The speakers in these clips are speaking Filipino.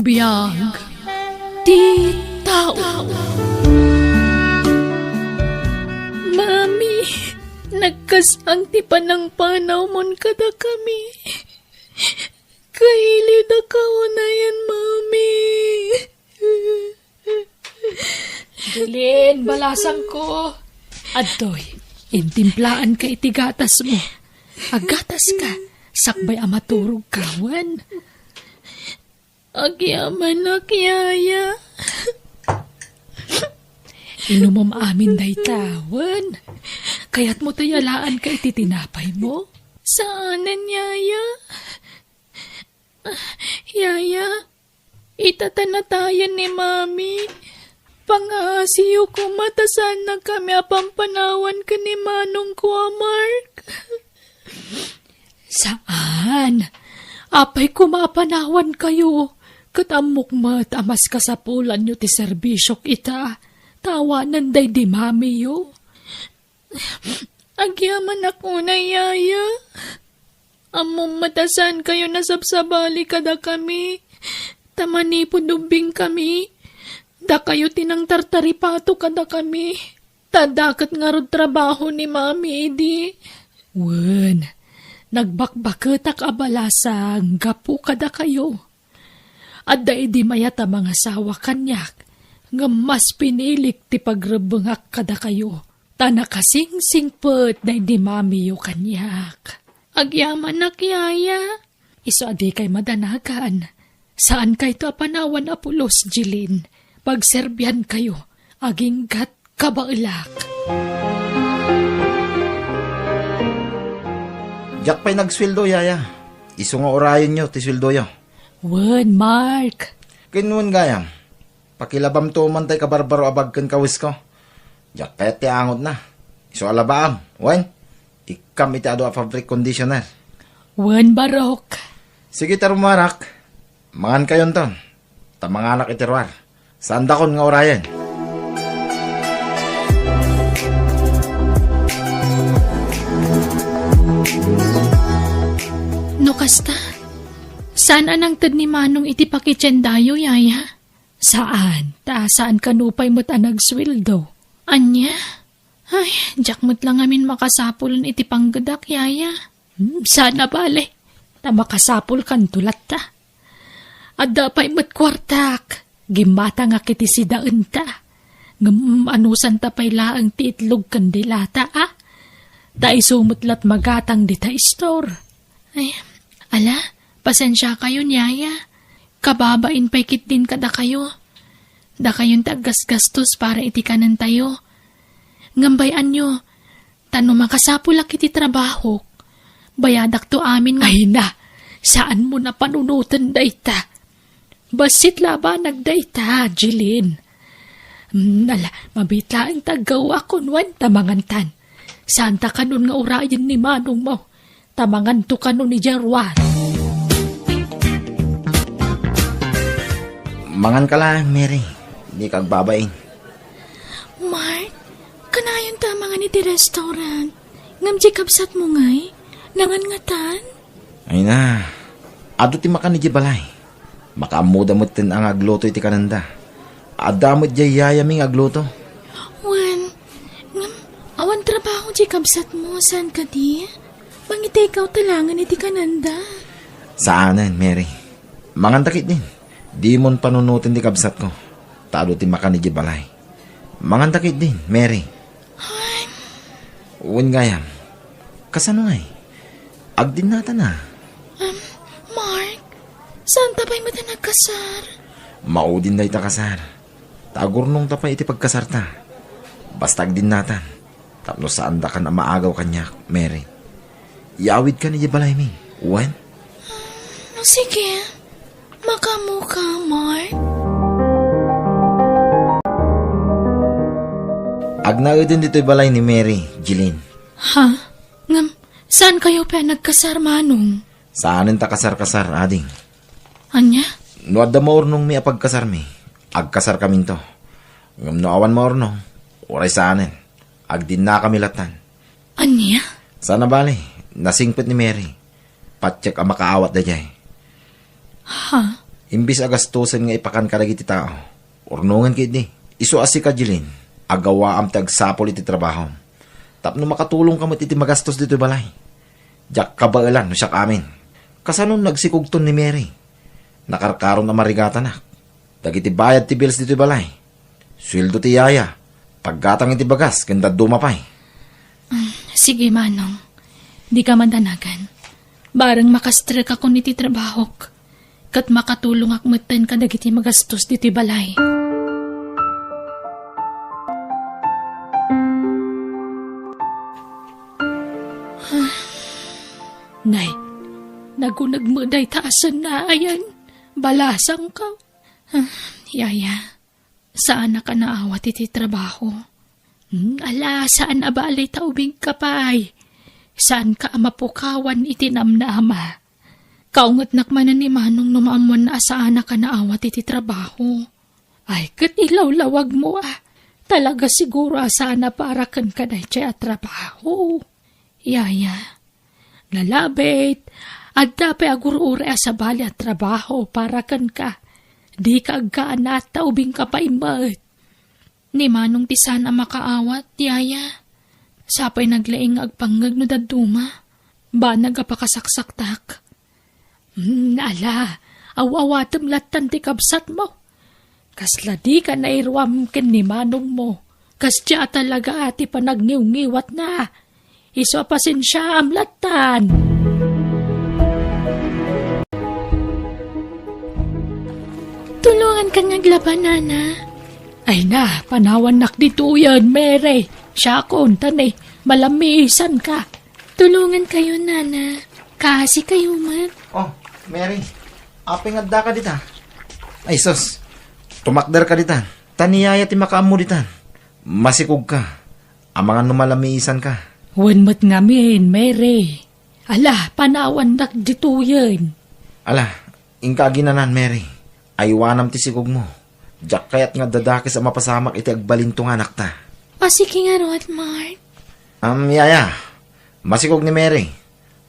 Biyag ti tao. Mami, nagkasang ti panang-panaw mon kada kami. Kaili da kao na yan, Mami. Jilin, balasang ko. Adoy, intimplaan ka itigatas mo. Agatas ka, sakbay amaturog kawan. Agyaman na kiyaya. Inumam amin day tawan. Kaya't mo tayalaan ka ititinapay mo. Saanan, Yaya? Yaya, itatanatayan ni Mami. Pangasiyo ko matasan na kami apampanawan ka ni Manong ko, Mark. Saan? Apay kumapanawan kayo. Katamukmat amas kasapulan nyo ti serbisyok ita. Tawanan day di Mami yo. Agyaman ako na, Yaya. Among matasan kayo nasabsabali kada kami. Tamani po dumbing kami. Da kayo tinang tartaripato kada kami. Tadakat nga rod trabaho ni Mami, edi. Wen, nagbakbaketak abalasang gapu kada kayo. At da edi mayata mga sawa kanyak. Nga mas pinilik ti pagrebengak kada kayo. Tana kasing singpet da edi Mami yo kanyak. Agyaman na Yaya. Iso adi kay madanagan. Saan kay to apanawan apulos, Jilin? Pagserbihan kayo, aging gat kabailak. Jack pa'y nagsweldo, Yaya. Iso nga orayon nyo, ti sweldo yo. Wen, Mark. Kinuan gayam. Pakilabam to man tay kabarbaro abag kan kawis ko. Jack kaya ti angot na. Iso alabaam. Wen, ikam iti ado a fabric conditioner. Wen, Barok. Sige tarumarak. Mangan kayon ton. Tamanganak itiruar. Saan dakon nga orayan? No kasta? Saan anang tad ni Manong iti pakitsendayo, Yaya? Saan? Saan kanupay mo't anagsweldo? Anya? Ay, jak mo't lang amin makasapulan iti panggadak, Yaya. Sana bale. Ta makasapul kan tulat ta. At dapay mo't kwartak. Gimata nga kiti si daan ta. Anusan ta pay laang ti itlog kandilata, ah. Da isumutlat magatang di ta store. Ay, ala, pasensya kayo, Yaya. Kababain pa'y kit din kada kayo. Da kayon tagas-gastos para itikanan tayo. Ngambayan nyo, tano makasapulak iti trabaho. Bayadak to amin nga. Ay na, saan mo na panunutan da ita? Basit laba nagdayta, Jilin. Ala, mabitlaang tagawa ko nuwan tamangantan. Saan ta kanon nga urayan ni Manong mo? Tamangan to kanon ni Jarwan. Mangan ka lang, Mary. Di kag babain. Mark, kanayon tamangan iti restaurant. Ngamji kabsat mo ngay? Nangan ngatan? Ay na. Ado ti makan ni Jibalay. Makamuda mo tin ang agluto iti kananda. Adamot jay yayaming agluto. Wan, awan trabaho di kabsat mo. Saan ka di? Mangiti ikaw talangan iti kananda. Saanan, Mary? Mangantakit din. Di mon panunutin di kabsat ko. Tado ti makan ni Jibalay. Mangantakit din, Mary. Ay. Uwan gayam. Kasano ngay? Agdin nata na. Mark, saan tapay mo ta nagkasar? Maudin na ita kasar. Tagurnong tapay iti pagkasar ta. Bastag din natan. Tapno saan da ka na maagaw kanya, Mary. Iawid ka ni Jibalay mi. Uwan? Sige, makamuka, Mark. Agnaudin dito'y balay ni Mary, Jilin. Ha? Saan kayo pa nagkasar, Manong? Saanin ta kasar-kasar, ading. Anya? No adda maurnong mi apagkasar mi. Agkasar kamin to. Ngam no awan maurnong. Oray saanin. Agdin na kami latan. Anya? Sana bali. Nasingpit ni Mary. Patsyak ang makaawat da jay. Ha? Imbis agastusan nga ipakan ka iti tao. Urnungan kit ni. Isu asi ka Jilin. Agawa am tagsapol iti trabaho. Tapno makatulong ka iti magastos dito balay. Jak kabailan no siya amin. Kasanon nagsikugton ni Mary. Nakarkaron na marigata na. Dagiti bayad ti bills dito balay. Sweldo ti yaya. Paggatang iti bagas, ganda dumapay. Sige, Manong. Di ka mandanagan. Barang makastre ka kung iti trabaho. Kat makatulong akmatan ka dagiti magastos diti balay. Nay, nagunagmuday taasan na ayan. Balasang ka. Yaya, saan na ka naawat iti trabaho? Ala, saan abalay taubing kapay? Saan ka mapukawan iti namnama? Kaungat nakmanan ni Manong numaamuan na saan na ka naawat iti trabaho. Ay, kat ilawlawag mo Talaga siguro asana para kan ka na at trabaho. Yaya, lalabit, at dapat agurure sa bali at trabaho para kan ka. Di ka agkaan at taubing ka pa imat. Ni Manong ti sana makaawat, Yaya. Sapay naglaing agpangag no daduma. Ba nagapakasaksak-tak. Ala, awawatam latan ti kabsat mo. Kasla di ka nairwam ken ni Manong mo. Kasya talaga ati panagniw-ngiwat na. Iso pasensya am latan. Tulungan ka ngaglaban, Nana. Ay na, panawan nak dito yan, Mary. Siya kon, tanay, malamisan ka. Tulungan kayo, Nana. Kasi kayo man. Oh, Mary. Apeng adda ka dita. Ay, sus. Tumakder ka dita. Taniyaya ti makaam mo dita. Masikog ka. Amangan numalamisan ka. Wan mat ngamin, Mary. Ala, panawan nak dito yan. Ala, ingka ginanan, Mary. Aywanam ti sigog mo. Diyak kayat nga dadakis ang mapasamak iti agbalintong anak ta. Pasiki nga roat, Mark. Yaya. Masikog ni Mary.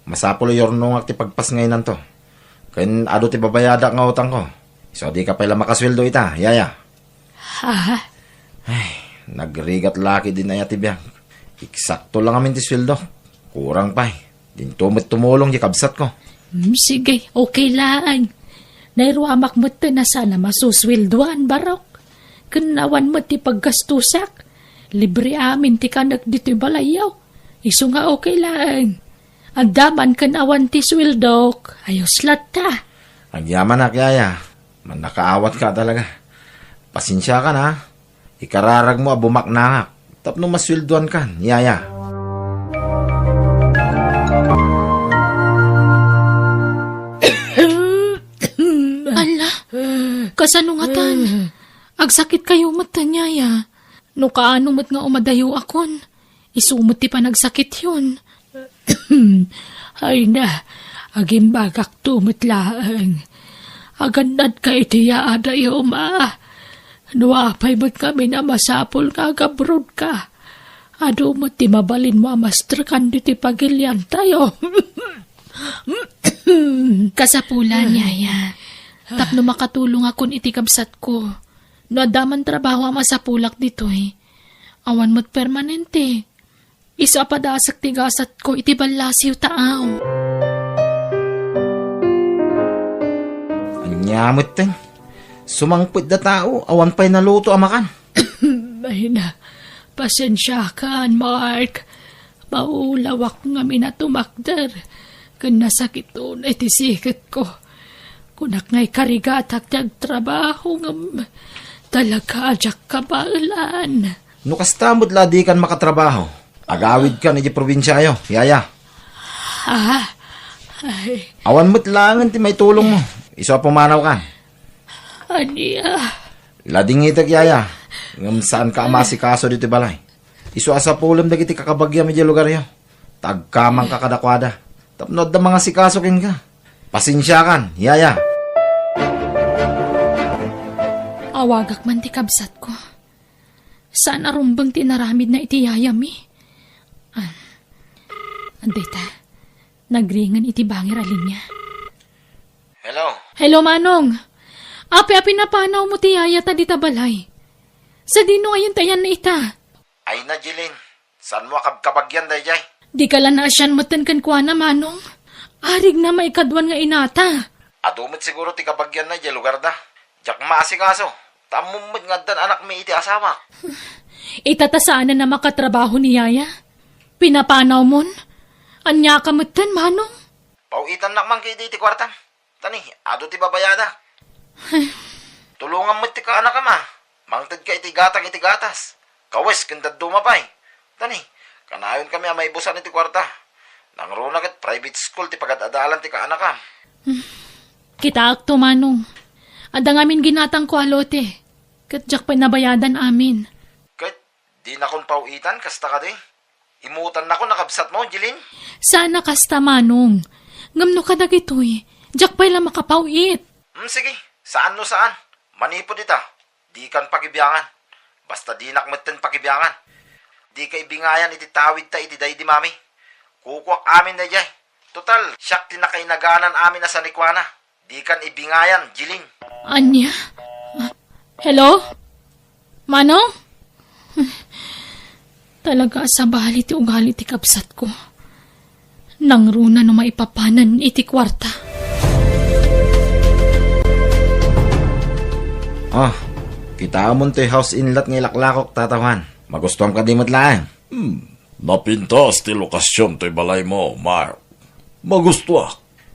Masapulo yornong ti pagpas ngayon to. Kain ado ti babayada nga utang ko. So di ka pala makasweldo ita, Yaya. Ha? Ay, nagrigat laki din na ti biyang. Eksakto lang amin ti sweldo. Kurang pa. Din tumulong di kabsat ko. Sige, okay lang. Nairuamak mo na sana masuswilduan, barok. Kanawan mo ti paggastusak. Libre amin ti kanak dito'y balayaw. Iso nga okay lang. Ang daman kanawan ti swildok. Ayos lata. Ang yaman na, Yaya. Man nakaawat ka talaga. Pasensya ka na. Ikararag mo abumak na. Tapno maswilduan ka, Yaya. Ala, kasanungatan. Agsakit kayo mata niya, ya. No kaano mat nga umadayo akon. Isumot ti panagsakit yun. Ay na, agimbagak tumitlaang. Agandad ka itiya adayo, ma. Nuapay mo't kami na masapol ka, gabrod ka. Ado mo't ti mabalin mo amaster kandi ti pagilyan tayo. Kasapulan, Yaya. Tapno makatulong akon iti kabsat ko. No adaman trabaho ang masapulak dito Awan mo't permanente. Iso apadasak tigasat ko iti balasiw taaw. Anyamot ten. Sumangpit da tao, awan pa'y naluto amakan. Ay na, pasensya ka, Mark. Maulawak nga minatumakder. Kung nasakit doon ay tisikit ko. Kunak nga'y karigatak tiyag trabaho nga talaga ajak kabailan. No kastamot ladi kan makatrabaho. Agawid ka na di probinsyayo, Yaya. Ay. Awan mo't langan ti may tulong mo. Iso pumanaw ka. Aniya. Lading itag, Yaya. Ngam saan ka amasikaso dito balay. Iso asa pulam dagiti kakabagya medyo lugar yo. Tagkamang kakadakwada. Tapnod na mga sikaso kin ka. Pasensya kan, Yaya. Awagak man ti kabsat ko. Saan arumbang tinaramid na iti Yaya mi? Andita, nagringan iti bangir alin niya. Hello. Hello, Manong. Api-api na panaw mo ti yaya ta di tabalay. Sa dino ayon tayan na ita. Ay na, Jilin. Saan mo kabagyan, dayjay? Di ka lang na asyan matan kan kwa na manong. Arig na maikadwan nga inata. Adumit siguro ti kabagyan na, jay lugar da. Jak maasikaso. Tamumad nga dan anak mi iti asawa. Itatasaan na makatrabaho ni yaya. Pinapanaw mon. Anya ka matan manong. Pauitan nakman kay di ti kwarta. Tani, ado ti babayada. Tulungan mo ti ka anak ma. Mangtad ka iti gatang iti gatas. Kawes, kandad dumapay. Tani, kanayon kami ang maibusan iti kwarta. Nang runa kat private school ti pagadadalan ti ka anak ka. Kita akto manong. Adang amin ginatang ko alote. Katjak pa nabayadan amin. Kahit di na kon pauitan, kasta ka di. Imutan na ko nakabsat mo, Jilin. Sana kasta manong. Ngamno ka dagitoy. Jak pa'y lang makapawit. Sige, saan no saan? Manipod ita. Di kan pakibiyangan. Basta di nakmatan pakibiyangan. Di ka ibingayan iti tawid ta iti day di mami. Kukwak amin na jay. Total, siyak tinakainaganan amin na sa nikwana. Di kan ibingayan, Jilin. Anya? Hello? Manong? Talaga sa bali ti ugali ti kapsat ko. Nang runa no maipapanan iti kwarta. Kita mo ti house inlet ng ilaklakok, tatawan. Magustuhan ka di matlaan. Napintas ti lokasyon to'y balay mo, Mark. Magusto.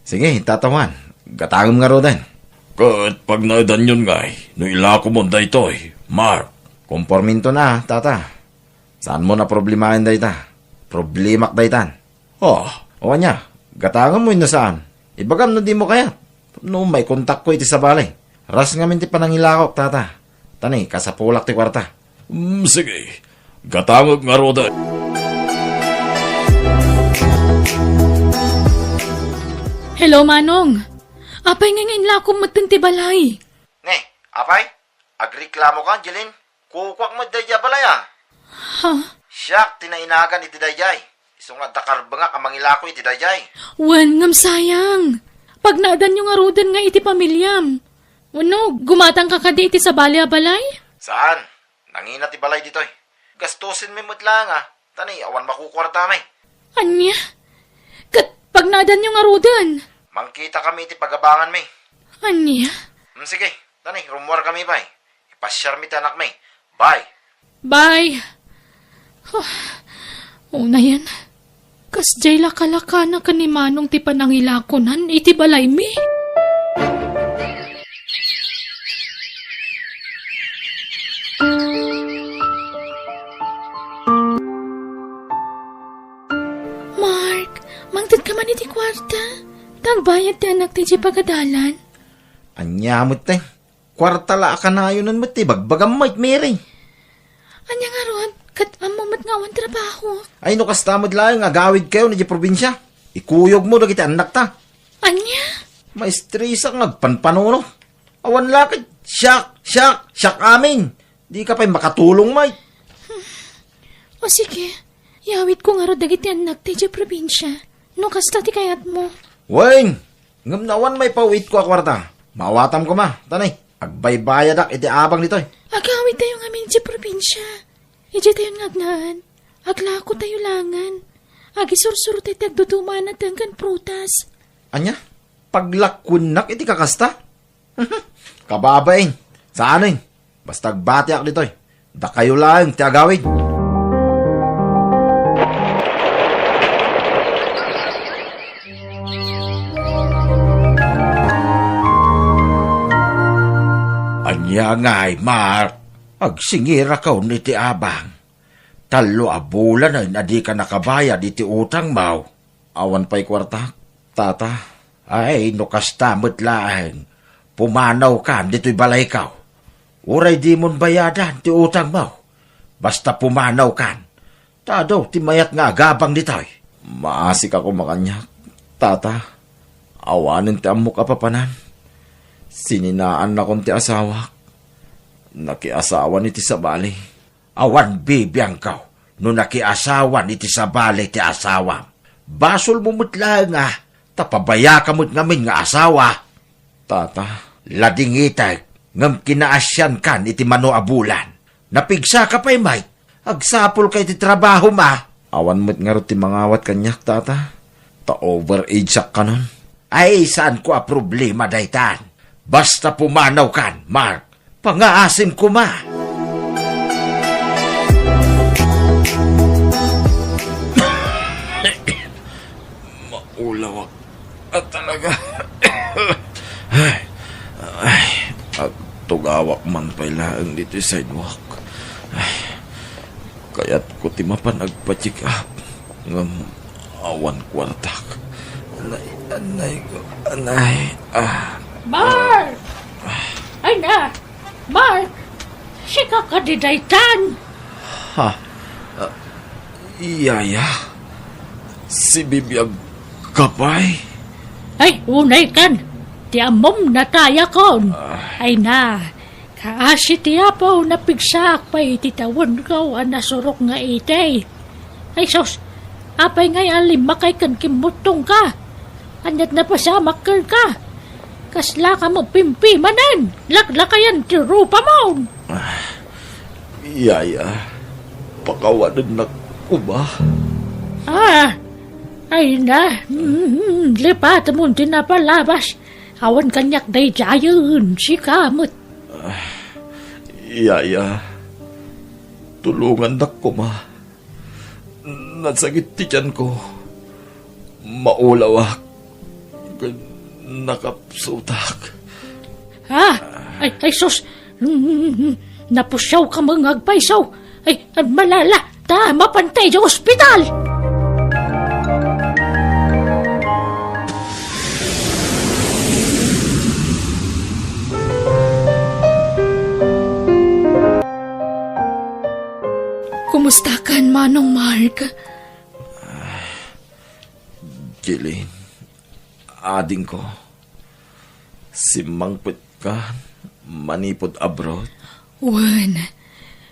Sige, tatawan. Gatangom nga ro din. Kahit pag naidan yun ngay, no ilako mo da ito'y, Mark. Komporminto na, tata. Saan mo na problemahin da ita? Problemak da itan. O anya, gatangom mo yun na saan? Ibagam na di mo kaya. No, may kontak ko iti sa balay. Ras nga min ti panangilakok, tata. Tani, kasapulak ti kwarta. Sige, gatangog nga ro da. Hello, Manong. Apay nga ngayon lakom matan ti balay. Ne, apay? Agreklamo ka, Jilin? Kukwak mo dayjay balaya. Ha? Siyak, tinainagan iti dayjay. Isunga dakarbanga ka mangilako iti dayjay. Wan ngam sayang. Pag naadan yung arudan nga iti pamilyam. Ano, gumatang ka kadi iti sa balay? Saan? Nangina ti balay ditoy. Gastusin mi mutla nga. Tani, awan makukwarta may. Anya? Kat pag naadan yung arudan. Mangkita kami iti pagabangan may. Anya? Sige, tani, rumor kami bay. Ipasyar mi ti anak may. Bye. Bye. Una yan. Kas jay lakalaka na kanimanong ti panangilakonan iti balay mi. Mark, mangtid ka man iti kwarta. Tagbayad ti anak ti di pagadalan. Anyamot te. Kwarta la ka na yun mo ti. Bagbagam may Mary. Anya nga ron, kat amamat nga awan trabaho. Ay no kastamad lang nga gawid kayo na di probinsya. Ikuyog mo dagiti anak ta. Anya? Maestrisa nga panpanuno. Awan lakad. Siyak amin. Di ka pa'y makatulong may. O sige, yawit ko nga ro dagiti anak ti di probinsya. No kasta ti kayat mo. Weng! Ngam nawan may pauwit ko akwarta. Mawatam ko ma. Tanay, agbaybayadak iti abang nitoy. Agawit tayo nga min di probinsya. Ije tayo ngagnaan. Aglako tayo langan. Agisursuro tayo tagdutuman at hanggang prutas. Anya? Paglakunak iti kakasta? Kababain. Saanin? Basta agbatiak ditoy. Da kayo lang ti agawid. Anya ngay, Mark. Agsingira ka ni ti abang. Talo a bulan ay nadi ka nakabayad iti utang mau. Awan pa'y kwarta. Tata. Ay, no kastamot laeng. Pumanaw ka, dito'y balay ka. Uray di mon bayadan ti utang mau. Basta pumanaw kan. Tado, ti mayat nga gabang dito'y. Maasik ako makanyak. Tata. Awanin ti amok apapanan. Sininaan na kong ti asawa. Nakiasawa ni ti sabali. Awan bibiyang kaw. No nakiasawan iti sabali ti asawa. Basol mo mutla nga. Tapabaya ka mo't ngamin nga asawa. Tata. Ladingitay. ngam kinaasyan kan iti mano abulan. Napigsa ka pa'y Mike, agsapol kay ti trabaho ma. Awan mo't nga ro ti mangawat kanyak, tata. Ta-overage sak ka nun. Ay, saan ko a problema daytan? Basta pumanaw kan, Mark. Pangaasim ko ma. Maulaw at talaga. At tugawak man pailaan dito sa sidewalk. Kaya't ko ti mapan agpa-check up. Ngam awan kwartak. Anay. Mark! Ay na! Mark! Sika ka di daytan! Iyaya. Si Bibiyag kapay. Ay, unay kan! Ti amom na taya kon! Ay na! Kaasi ti apo na pigsak pa ititawon ko ang nasurok nga itay. Ay sos! Apay ngay alim makay kan kimutong ka! Anyat na pasamak ka! Kasla ka mo pimpi manan! Laklakayan ti rupa mo! Iyaya. Pakawanan na ko ba? Ay na! Lipat mo tinapalabas! Awan kanyak day jayon, si kamot. Iyaya. Tulungan na ko, ma. Nasakit ti tiyan ko. Maulawak. Nakapsutak. Ay sus! Napusyaw ka mga agpaysaw! Ay, malala! Ta, mapantay sa ospital! Kumusta kan, Manong Mark? Jilin, ading ko. Si Mangpit ka, manipod abroad. Wan,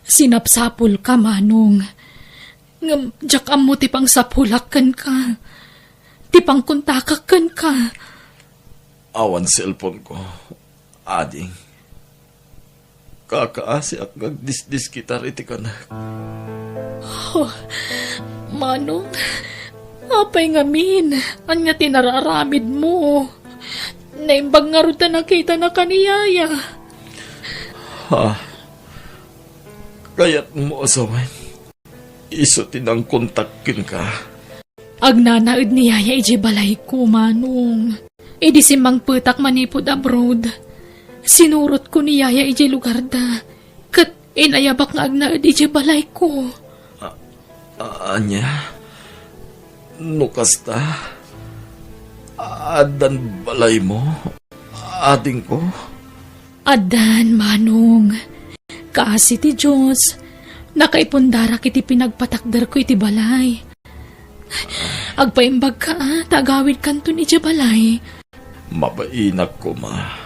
sinapsapul ka, Manong. Ngam, jak mo tipang sapulakan ka. Tipang kuntakakan ka. Awan cellphone ko, ading. Kakaasi at nagdisdis kita riti ka na. Manong, apay ngamin, anya tinararamid mo. Naimbag nga ruta nakita na kaniyaya. Kaya't mo asawan. Iso tinang kontakin ka. Agnanaid niyaya iji balay ko, Manong. Idi simang putak manipod abroad. Sinurot ko niyaya iji lugar da. Kat inayabak nga agnaid iji balay ko. Anya? Nukasta? Adan balay mo? Ading ko? Adan, Manong. Kaasi ti Diyos. Nakaipundara kiti pinagpatakdar ko iti balay. Agpaimbag ka, tagawid kanton iti balay. Mabainak ko, ma.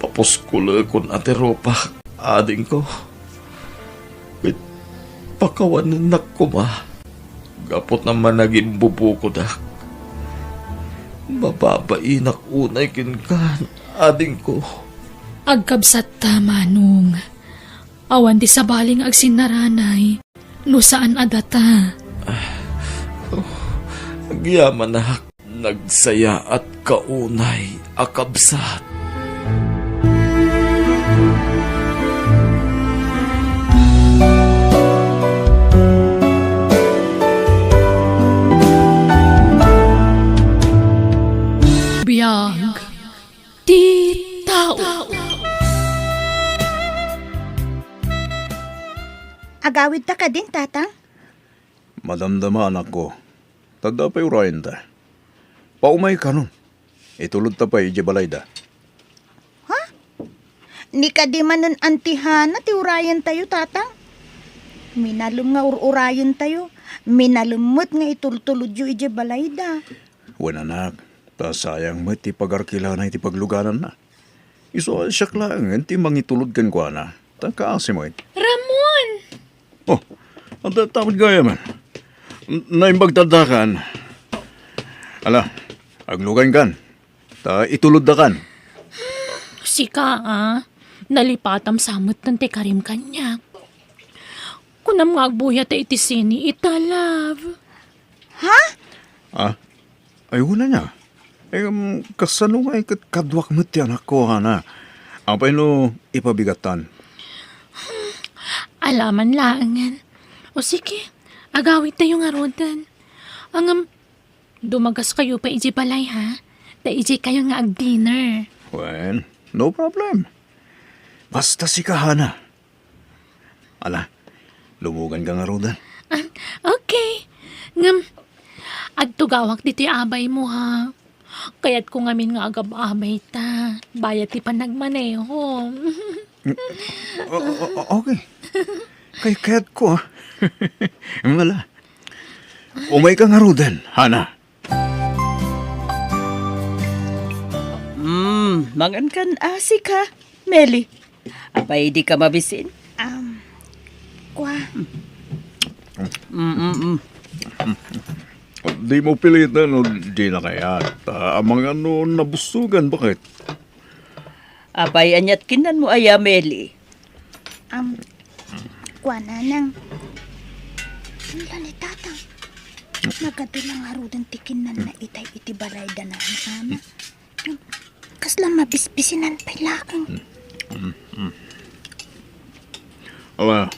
Papuskula kon ate ropa. Ading ko. Wait, pakawanan na ko, ma. Gapot naman naging bubuko da. Mababainak unay kinkan. Ading ko. Agkabsat ta, Manong. Awan di sa baling agsinaranay. No saan adata. Agyaman na nagsaya at kaunay akabsat. Biyag ti tao. Agawid ta ka din, tatang? Madamdama anak ko. Tagda pa urayan ta. Paumay ka nun. Itulod ta pa balay da. Ni ka di man nun antihana ti urayan tayo, tatang. Minalum nga urayan tayo. Minalumot nga itultulod yu ije balay da. Wan anak, ta sayang mo ti pagarkila na iti pagluganan na. Iso siyak lang, ti mangitulod kan kwa na. Tangkaasi mo Ramon! Oh, ang tatapot gaya man. Naimbagtadakan. Ala, aglugan kan. Ta itulod da kan. Sika nalipatam samot ng te karim kanya. Kunam nga agbuya ta iti sini italav. Ay, wala niya. Kasano nga kadwak mo ti anak ko, Hana? Apay no, ipabigatan. Alaman laangan. O sige, agawit tayo nga rodan. Dumagas kayo pa iji balay ha. Da iji kayo nga ag-dinner. Well, no problem. Basta si Kahana. Ala, lumugan ka nga rodan. Okay. Agtugawak dito'y abay mo ha. Kaya't kung amin nga agab-abay ta, bayat ti pa nagmaneho. Okay. Kaya't ko, Wala. Umay ka nga rodan, Hana. Mangan kan asik ha, Meli. Apay di ka mabisin? Kwa, Di mo pilitan o di na kaya. Ang mga nabusugan, bakit? Apay anyat kinan mo aya, Meli. kwa nanang. Wala ni tatang. Nagadilang harudan tikinan na itay iti balay da na ana. Kaslang mabisbisinan pa'y lakang. Ala,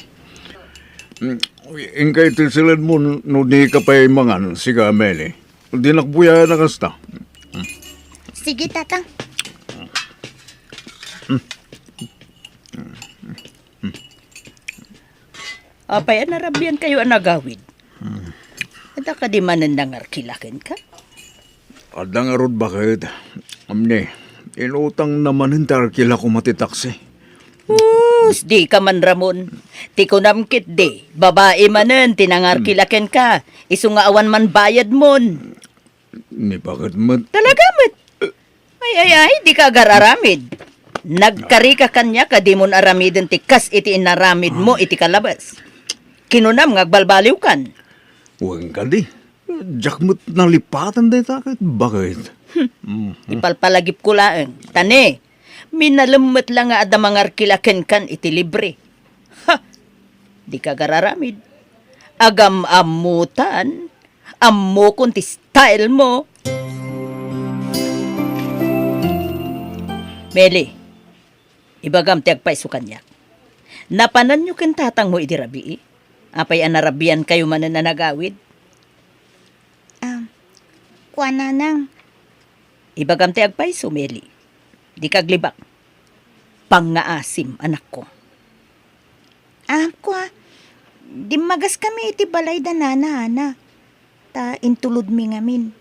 ingkay tisilan mo no di ka pa'y mangan, siga Meli. Di nakbuya na kasta. Sige, tatang. Apay anarabian kayo anagawid. Ada ka di manandangar kilakin ka? Adang arod bakit? Amne, inutang naman hintar kila ko matitaksi. Di ka man Ramon. Ti ko namkit di. Babae manen, tinangar kilakin ka. Isu nga awan man bayad mon. Ni bakit mat? Talaga mat. Ay, di ka agararamid. Nagkari ka kanya ka di mon aramidin ti kas iti inaramid mo iti kalabas. Kinunam ngagbalbaliw kan. Huwag ka di. Jakmut nalipatan day takit. Bakit? Ipalpalagip ko laeng. Tane, minalamot lang nga ada mangar kilaken kan iti libre. Ha! Di ka gararamid. Agam amutan. Ammo kun ti style mo. Meli, ibagam ti agpaiso kanya. Napanan nyo ken tatang mo iti rabii. Apay anarabian kayo man na nagawid. Kwa nanang. Ibagam ti agpaiso, Meli. Di kaglibak. Pangaasim, anak ko. Kwa. Di magas kami iti balay da nana, ana. Ta intulod mi ngamin.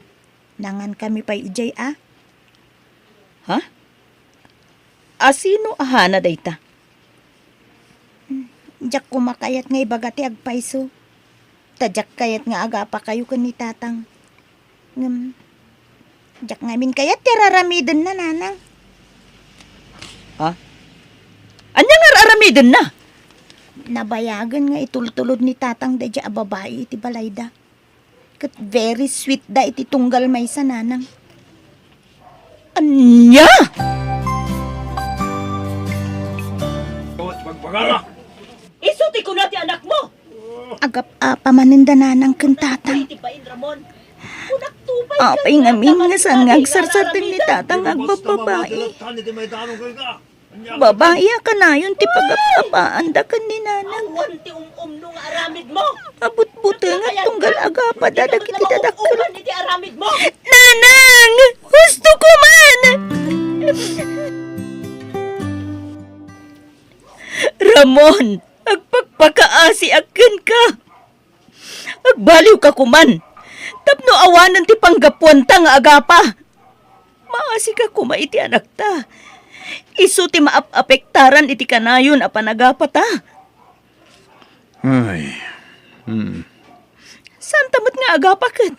Nangan kami pa'y ijay, Ha? Asino ahana dayta? Jak kumakayat nga ibagati agpaiso. Tadyak kayat nga aga pa kayo kan ni tatang. Jak ngamin kayat tiraramidin na nanang. Anya nga aramidin na? Nabayagan nga itultulod ni tatang da dya babae iti balayda. Kat very sweet da iti tunggal may sa nanang. Anya? Isuti ko na ti anak mo! Agap pamaninda nanang kan tatang. Iti pain, Ramon. Kunak tubay Apay ngamin nga saan nga agsarsartin ni tatang agbababae. Babae ka na yun ti pagapapaan da kan ni nanang. Awan ti no nga aramid mo! Abut-buti nga tunggal agapa dadag iti dadakkel. Uman iti aramid mo! Nanang! Gusto ko man! Ramon, agpagpakaasi akin ka. Agbaliw ka kuman. Tapno awanan ti panggapuan ta nga agapa. Maasi ka kuma iti anak ta. Isu ti maapektaran iti kanayon a panagapa ta. Ay, Saan tamot nga agapa kat?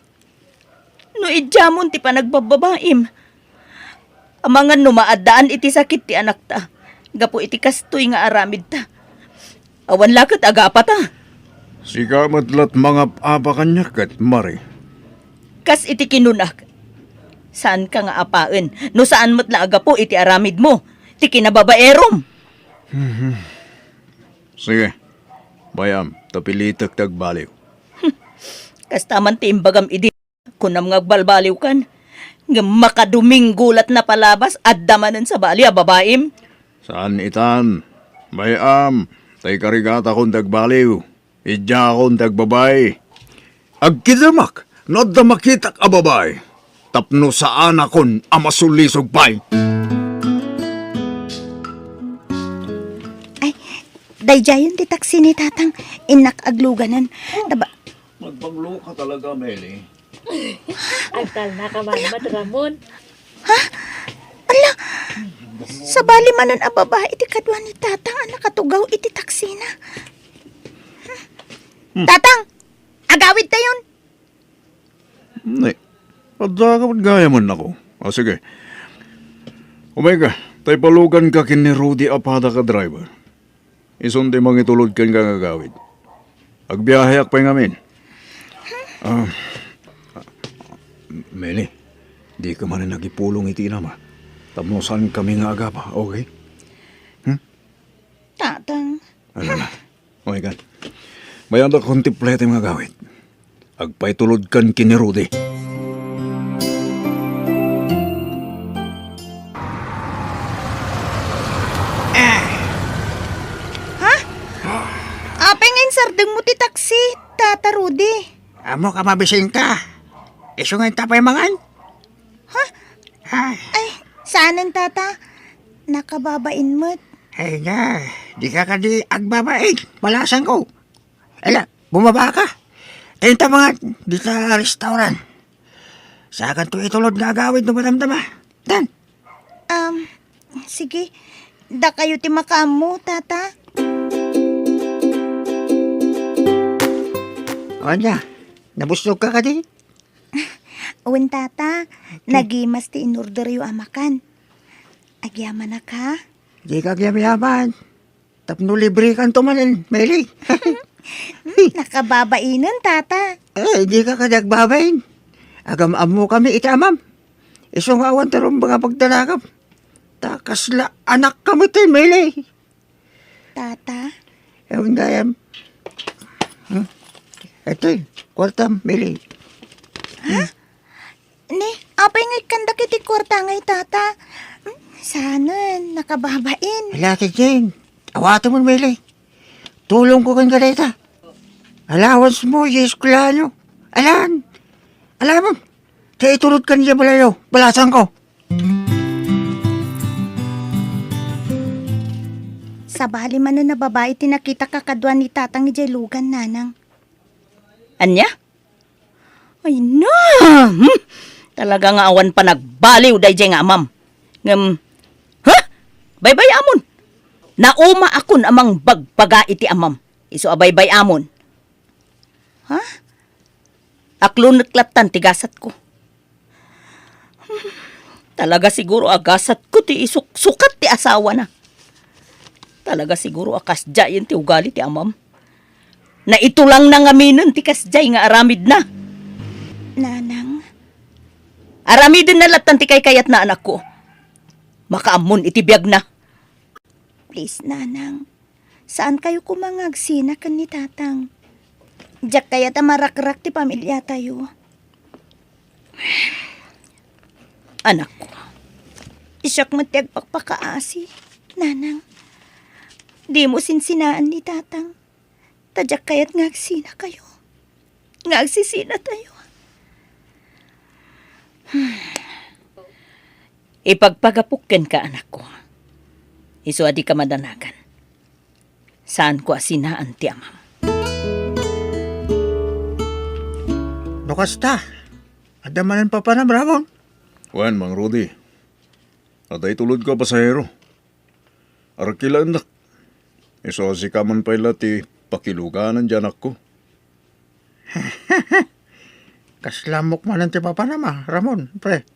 No idjamon ti panagbababaim. Amangan numaadaan iti sakit ti anak ta. Gapo iti kastoy nga aramid ta. Awan lakat agapa ta. sika matlat mga abakan kat, Mari. Kas iti kinunak. Saan ka nga apaen? No saan mo't la agapo iti aramid mo? ti kinababaerom. Sige, bayam, tapilitak tagbaliw. Kastaman ti imbagam idi, kunam ngagbalbaliw kan, nga makaduming gulat na palabas at damanan sa bali a babaim. Saan itan? Bayam, tay karigata kong tagbaliw. Idya akong tagbabay. Agkidamak, no da makitak a babay. Tapno saan akon amasulisog pay. Ay, dayjayon ti taksi ni tatang. Inak agluganan. Taba, Magpanglo ka talaga, Meli. Agtal na ka man, Ramon. sa bali manan a babae iti kadwa ni tatang ang nakatugaw iti taksi na. Tatang, agawid tayon. Hindi. Padda ka gaya man ako. O sige. Umega, tay palugan ka kin ni Rudy Apada ka driver. Isundi mangitulod kan ka gagawid. Agbiyahe pa'y ngamin. Meli, di ka man nagipulong iti nama. Tamusan kami nga aga pa, okay? Tatang, Ano na? Umega. Bayan da kontemplete mga gawid. Agpaitulod kan kin ni Rudy. apengin sardeng mo ti taksi, Tata Rudy. Amo ka mabising ka. Isungay tapay mangan. Ay, saanan tata? Nakababain mo't. Ay nga, di ka di agbabain. Malasan ko. Ala, bumaba ka. Ayun ta mga di sa restaurant. Sa akin to itulod nga agawid no maramdama. Dan, Sige. Da kayo ti makamu, tata. o niya, nabusog ka di? Uwin tata, nagimas ti inorder yu amakan. Agyaman na ka? Di ka yaman. Tapno libre kan tumanin, Meli. Nakababainan, tata. Ay, di ka kadagbabain. Agam-amo kami itamam. Isungawan tarong mga pagdalagam. Takasla anak kami ti Meli. Tata, Ewan gayam. Ito'y, kwartam, Meli. ni, apay ngay kanda kiti kwarta ngay, tata. Sana, nakababain. Alati Jane, awato mo, Meli. Tulong ko kang galeta. Allowance mo, yes, kulano. Alam mo, sa itulot ka niya balayo, balasan ko. Sa bali man na babae tinakita kakadwa ni tatang ni Jailugan, nanang. Anya? Ay na! Talaga nga awan pa nagbaliw dayjay nga amam. Ha? Baybay amon. Nauma akon amang bagbaga iti amam. Iso abaybay amon. Ha? Aklo naklatan tigasat ko. Talaga siguro agasat ko ti sukat ti asawa na. Talaga siguro akasjayan ti ugali ti amam. Na ito lang nangaminan ti kasjay nga aramid na. Nanang, Aramidin na latan ti kayat na anak ko. Makaamon iti biyag na. please, nanang. Saan kayo kumangagsina kan ni tatang? Diyak kaya tamarak-rak ti pamilya tayo. Anak ko. Isyak mo tiyag pakpakaasi, nanang. Di mo sinsinaan ni tatang. Tadyak kaya't ngagsina kayo. Ngagsisina tayo. Ipagpagapukken ka anak ko. Iso adi ka madanagan. Saan ko asinaan ti amam? Nukas ta. Adamanan pa na, Bravon. Wan, Mang Rudy. Atay tulod ka pasahero. Arkilan na. Iso si kaman pala ti pakiluganan dyan ako. Kaslamok man ang tipa pa nama, Ramon, pre.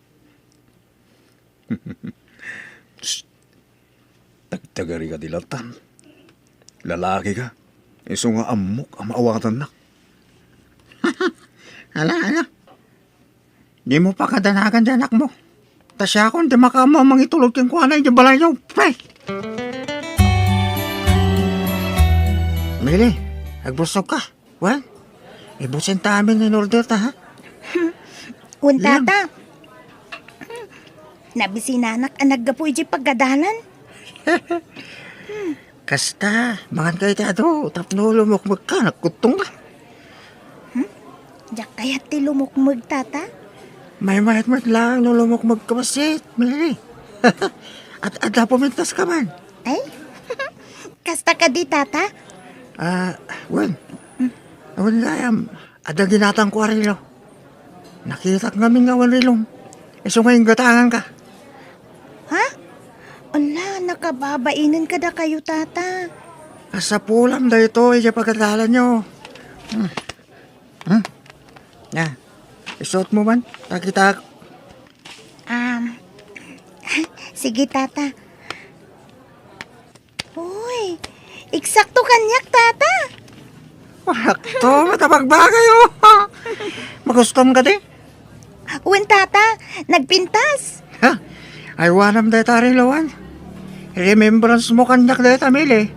Tagtagari ka dilatan. Lalaki ka. Iso nga amok ang maawatan na. Ala. Di mo pa kadanagan dyan, anak mo. Tasya ako, hindi makamamang itulog kang kuhanay yung balay niyo. Pre! Mili, agbusog ka. Well, ibusin ta amin in order ta, ha? Untata. Nabisinanak ang naggapoy di pagkadalan. Kasta, mangan kayo tayo. Tapno lumukmag ka, nagkutong ka. Diyak kaya't ti lumukmag, tata. May mayat-mayat lang no lumukmag ka masit, Mili. At ada pumintas ka man. Ay, kasta ka di, tata. Well, awan gayam, ada ginatang ko arilo. Nakita ka namin nga rilong. Iso ngayong gatangan ka. Ha? Ala, nakababainan ka da kayo, tata. Asa pulam da ito, iya pagkatalan nyo. Na, isuot mo man, takita. Sige, tata. Uy, eksakto kanyak, tata. Wakto, matapagbagay oh. Magustom ka di? Uwan, tata, nagpintas. Ha? Ay wanam da taring lawan. Remembrance mo kanyak da tamili.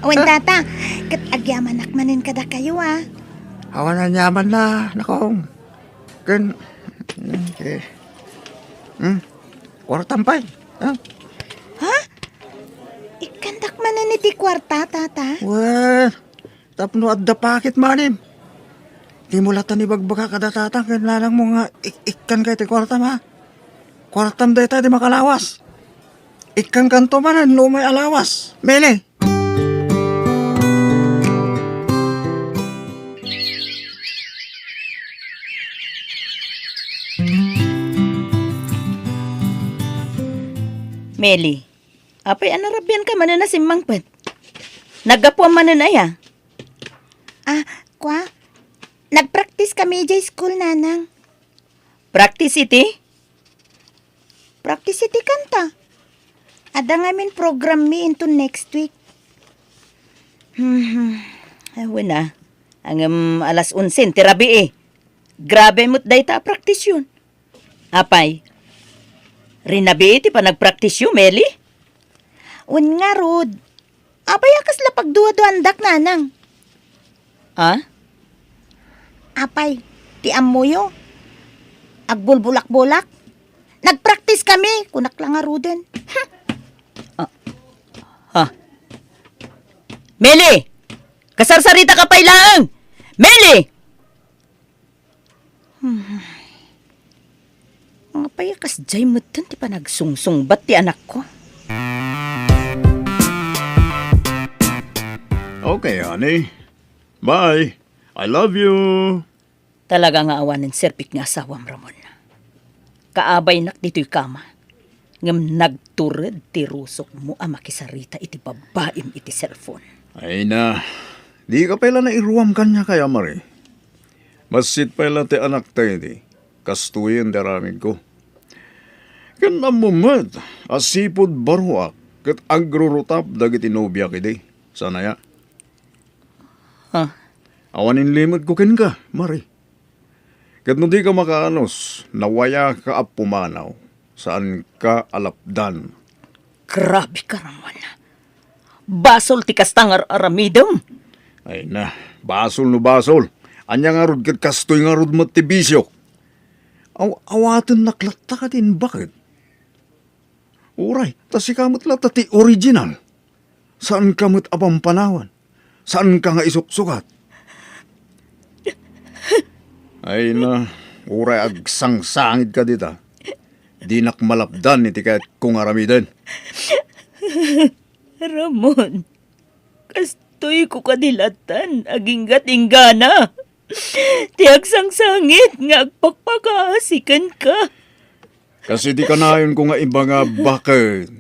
Uwan, tata, kat agyaman akmanin ka da kayo, ah. Awan na nyaman na, nakong. Kan, okay. Wartampay. Ha? Ikandak manan iti kwarta, tata. Well, tapno at dapakit manim. Di mo latan ibagbaga kadatatang kailangan mo nga ikan kay ti kwartam ha. Kwartam da ita di makalawas. Ikan kanto manan no may alawas. Mele. Meli, apay anarabyan ka man na simangpet. Nagapuan man na ya. Kwa, nagpractice kami dyan school, nanang. Practice iti? Practice iti kanta. Ada ngamin program mi into next week. Awan na. Ang alas 11, tirabi eh. Grabe mo't day ta practice yun. Apay, rinabi iti pa nagpractice yun, Meli? Un nga, Rod. Apay akas lapag duwa-duandak, nanang. Ha? Apay, ti amoyo. Agbulbulak-bulak. Nagpractice kami. Kunak lang nga, Roden. Ha? Meli! Kasarsarita ka pa ilaang! Meli! Mga payakas jay mo dun, ti pa nagsungsungbat ti anak ko. Okay, honey. Bye. I love you. Talaga nga awanan serpik nga asawam Ramon. Kaabay nak dito'y kama. Ngam nagtured ti rusok mo ang makisarita iti babaim iti cellphone. Ay na. Di ka pala na iruam kanya kaya, Mari. Masit pala ti anak tayo di. Kastuyin daramig ko. Kan namumad, asipod baruak, kat agrurutap dagiti nobya kidi. Sana ya. Ha? Awanin limod ko kin ka, Mari. Kat no di ka makaanos, nawaya ka ap pumanaw, saan ka alapdan. Grabe ka Ramon. Basol ti kastangar aramidom. Ay na, basol no basol. Anya nga rod kat kastoy nga rod mat ti bisyo. Awaten naklatta ka din, bakit? Uray, tas ikamot lata ti original. Saan kamot abang panawan? Saan ka nga isuksukat? Ay na, uray agsangsangid ka dita. Di nakmalapdan iti kahit kung aramiden. Ramon, kastoy ko kadilatan, aginggat inggana. Tiag sangsangit nga agpakpakaasikan ka. Kasi di ka nayon ko nga iba nga bakit.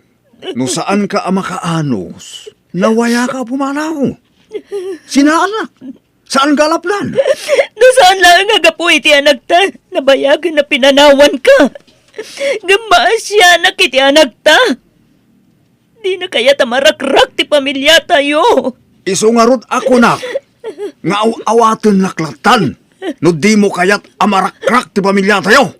No saan ka amakaanos, nawaya ka pumanaw. Sinaan na? Saan ka alaplan? No saan lang nga gapoy ti anak ta, nabayagan na pinanawan ka. Gamaas siya na kiti anak ta. Di na kaya tamarakrak ti pamilya tayo. Isungarod ako na. Nga awaten naklatan. No di mo kayat amarakrak ti pamilya tayo.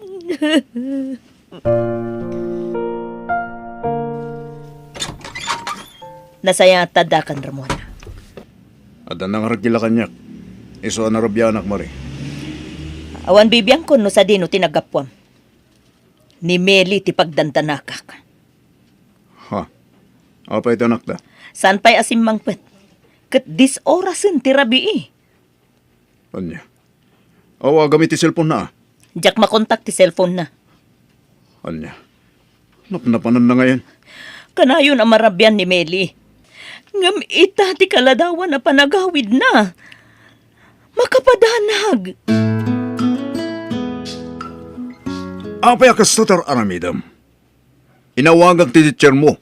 Nasaya tadakan, Ramon. At ang haragila kanyak. Iso na rabyanak mari. Awan bibiyang ko no sa dino tinagapwam. Ni Meli ti pagdantanakak. Ha? Apa ito anak da? Saan pa'y asim mangpet? Kat dis orasin ti rabii. Anya? Awa gamit ti cellphone na. Diyak makontak ti cellphone na. Anya? Napnapanan na ngayon. Kanayon ang marabyan ni Meli. Ngam ita ti kaladawan na panagawid na. Makapadanag. Apay akas tutar aramidam. Inawagang ti teacher mo.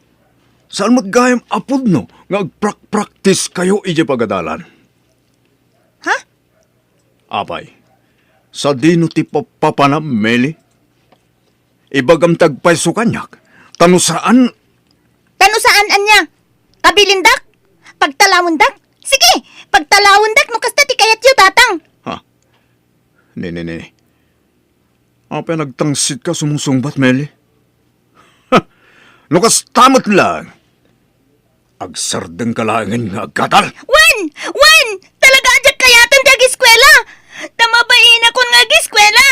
Saan maggayam apod no? Nga agprak-practice kayo ije pagadalan. Ha? Apay. Sa dino ti papanam, Meli? Ibagam tagpay so kanyak. Tano saan? Tano saan anya? Kabilindak? Pagtalawundak? Sige, pagtalawundak no kasta ti kayat yu tatang. Ha? Nini. Apay nagtangsit ka sumusungbat, Meli? Ha? Nukas tamot lang. Agsardeng kalangin nga agkatal. Wen! Talaga adyak kayatan ti agiskwela. Tamabain ako nga agiskwela.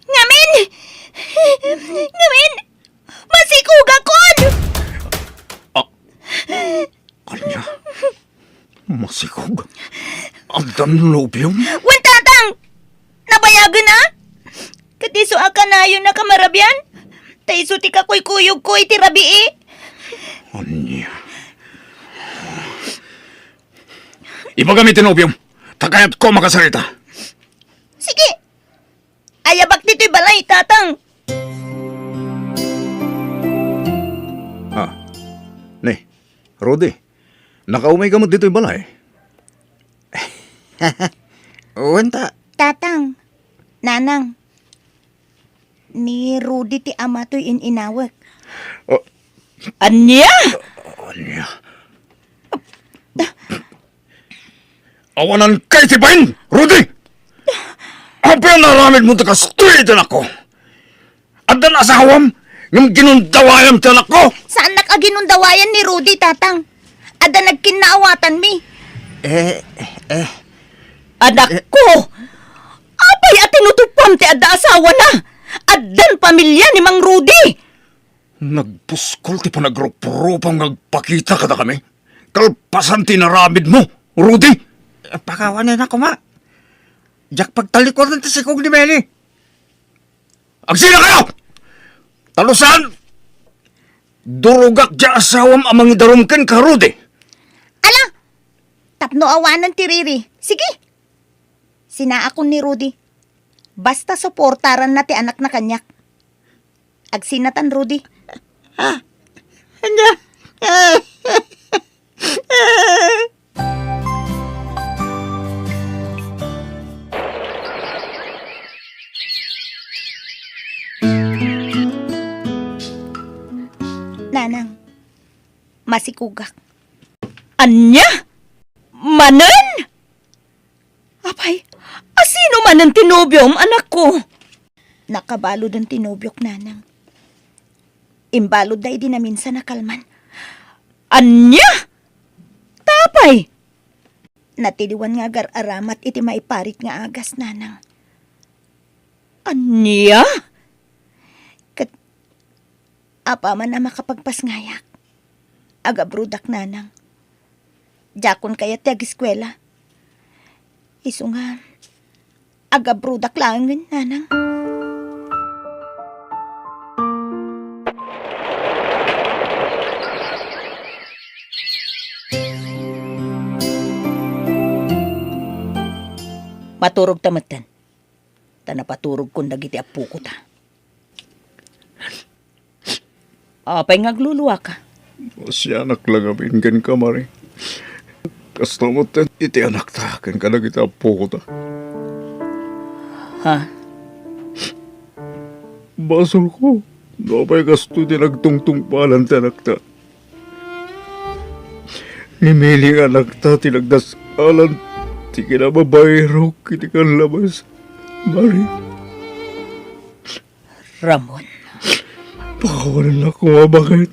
Ngamin! Masikug akon! Kanya? Masikog? Agdan lobyong? Wen tatang! Nabayagan na? Katiso aka na yun na kamarabyan? Taiso ti kakuy-kuyog ko iti rabii. Anya? Ibagamitin lobyong. Takayat ko makasarita. Sige! Ayabak dito'y balay, tatang. Ha? Ne, Rudy. Nakaumay ka mo dito'y balay. Wanta. Tatang, nanang. Ni Rudy ti ama to'y inawak. Anya? Anya? Awanan kay tibayin, Rudy! Apa ang naramid mo takas tuwitan ako? At ang asawam, ng ginundawayam tanak ko! Saan nakaginundawayan ni Rudy, tatang? Ada nagkinaawatan mi. Anak ko! Apay at tinutupam ti adda asawa na! Addan pamilya ni Mang Rudy! Nagpuskol ti panagrup-rupang nagpakita kada kami. Kalpasan ti naramid mo, Rudy! Pakawanan ako, ma. Jak pagtalikod ng tasikog ni Meli. Agsina kayo! Talusan! Durugak di asawam amang idarumken ka, Rudy! Ala! Tapno awanan ti Riri. Sige. Sinaakon ni Rudy. Basta suportaran na ti anak na kanyak. Agsinatan, Rudy. Nanang, masikugak. Anya? Manan? Apay, asino man ang tinubyom, anak ko? Nakabalod ang tinubyok, nanang. Imbalod day di na minsan nakalman. Anya? Tapay? Natiliwan nga gar-aramat iti maiparit nga agas, nanang. Anya? Apa man na makapagpasngayak. Agabrudak, nanang. Jakon kaya ti agiskwela. Isu nga, agabrudak lang, nanang. Maturog tamatan. Tanapaturog kung dagiti apu ko ta. Apay ngagluluwa ka. Siya anak lang amin kan kamari. Kasta mo iti anak ta, kan ka na kita po ko ta. Ha? Basol ko. Napay kasto din nagtungtungpalan ti anak ta. Nimiling anak ta tinagdasalan ti kinababayro kiti kan labas. Mari. Ramon. Pakawalan ako nga bakit.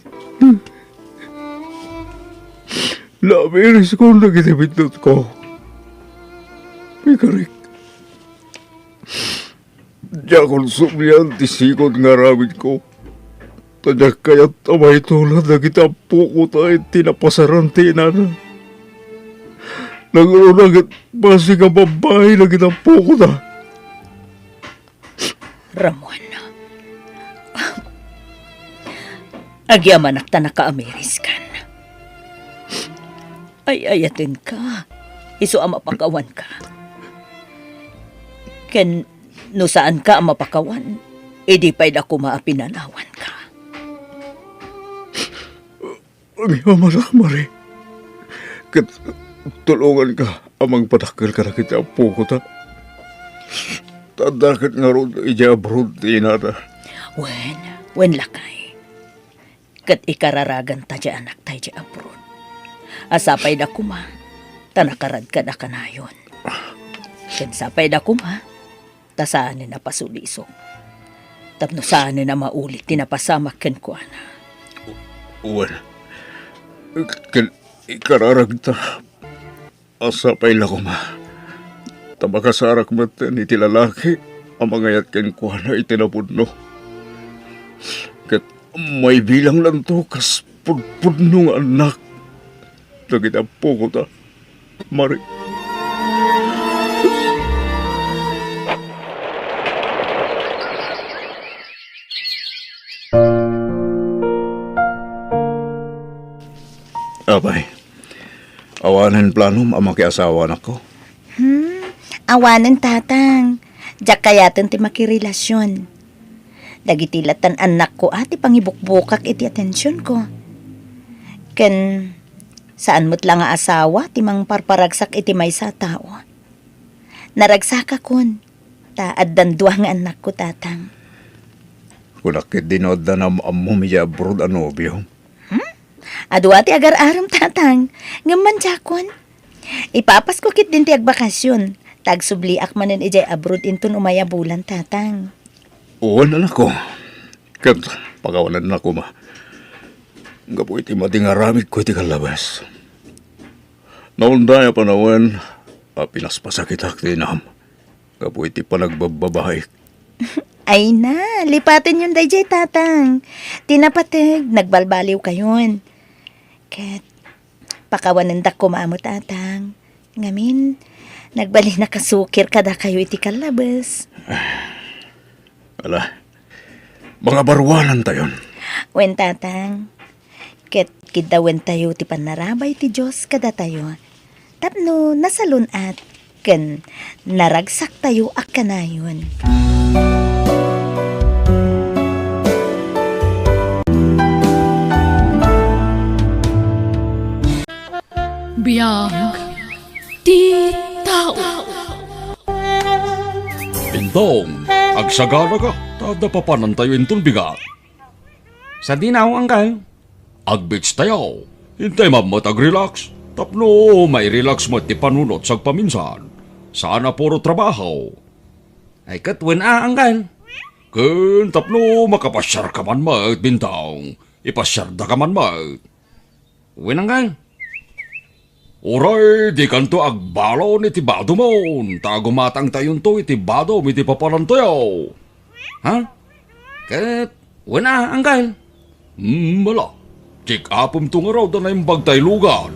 Labiris ko nagitipindot ko. Pikarik. Diya kong sumyan tisikot nga ramid ko. Tadya kaya't amay tulad na kita puko tayo tinapasaran tinana. Nagulunagit basi ka babae na kita puko na. Ramon, agyaman ak tanaka Ameriskan. Ay ayatin ka. Iso ang mapakawan ka. Ken, no saan ka ang mapakawan, edi pa'y dako maapinanawan ka. Ang yaman mari. Kat tulungan ka amang padakil ka na kita puko ta. Tadakat nga ron ija abroad tinata. Wen lakay. Kat ikararagan ta dya anak tayo dya abroad. Asapay da kuma, tanakarad ka na kanayon. Ken sapay da kuma, tasaanin na pasuliso. Tapno saanin na maulit, tinapasamak ken ko ana. Uwan. Ikararag ta. Asapay la kuma. Tabakasarak matan iti lalaki, ang mangayat ken kuha na itinapudno. Kat may bilang lang to, kas pudpudno nga anak. Nagita po ko ta, Mari. Abay, awanan plano ang makiasawa na ko. Awanan tatang. Diyak kayatin ti makirelasyon. Dagitilatan anak ko ati pangibukbukak iti atensyon ko. Ken, saan mo't lang nga asawa, timang parparagsak iti may sa tao. Naragsak akon, taad dandua nga anak ko tatang. Kulakit dinod na namumya abroad anobyo. Adwa ti agar-aram tatang, ngaman jakon. Ipapas ko kit din ti agbakasyon, tagsubliak manen ijay abroad intun umaya bulan tatang. Uwan na ko. Kat pagawalan na ko ma. Gapo iti matingaramik ko iti kalabas. Naundaya panawan, pinaspasakit tinam. Gapo iti panagbababahay. Ay na, lipatin yung dayjay tatang. Tinapatig, nagbalbaliw kayon. Kat, pakawanan da ko maamo tatang. Ngamin, nagbali na kasukir kada kayo iti kalabas. Ala, mga barwanan tayon. Wen tatang, ket kidawen tayo ti panarabay ti Diyos kada tayo. Tapno nasalun at ken naragsak tayo ak kanayon. Biyag ti tao. Bintong, agsagana ka, tada papanan tayo intong bigat. Sa dinaw, anggal. Agbits tayo, hintay mamatag relax. Tapno, may relax mo ti panunot sag paminsan. Sana puro trabaho. Ay katwen anggal. Ken tapno, makapasyar ka man mat, Bintong. Ipasyar da ka man mat. Wen anggal. Oray, di kanto agbalo ni tibado mo. Tagumatang tayon to itibado mi ti papanan tayo. Ha? Kat, wen anggal. Mala. Check upom to nga raw da na yung bagtaylugan.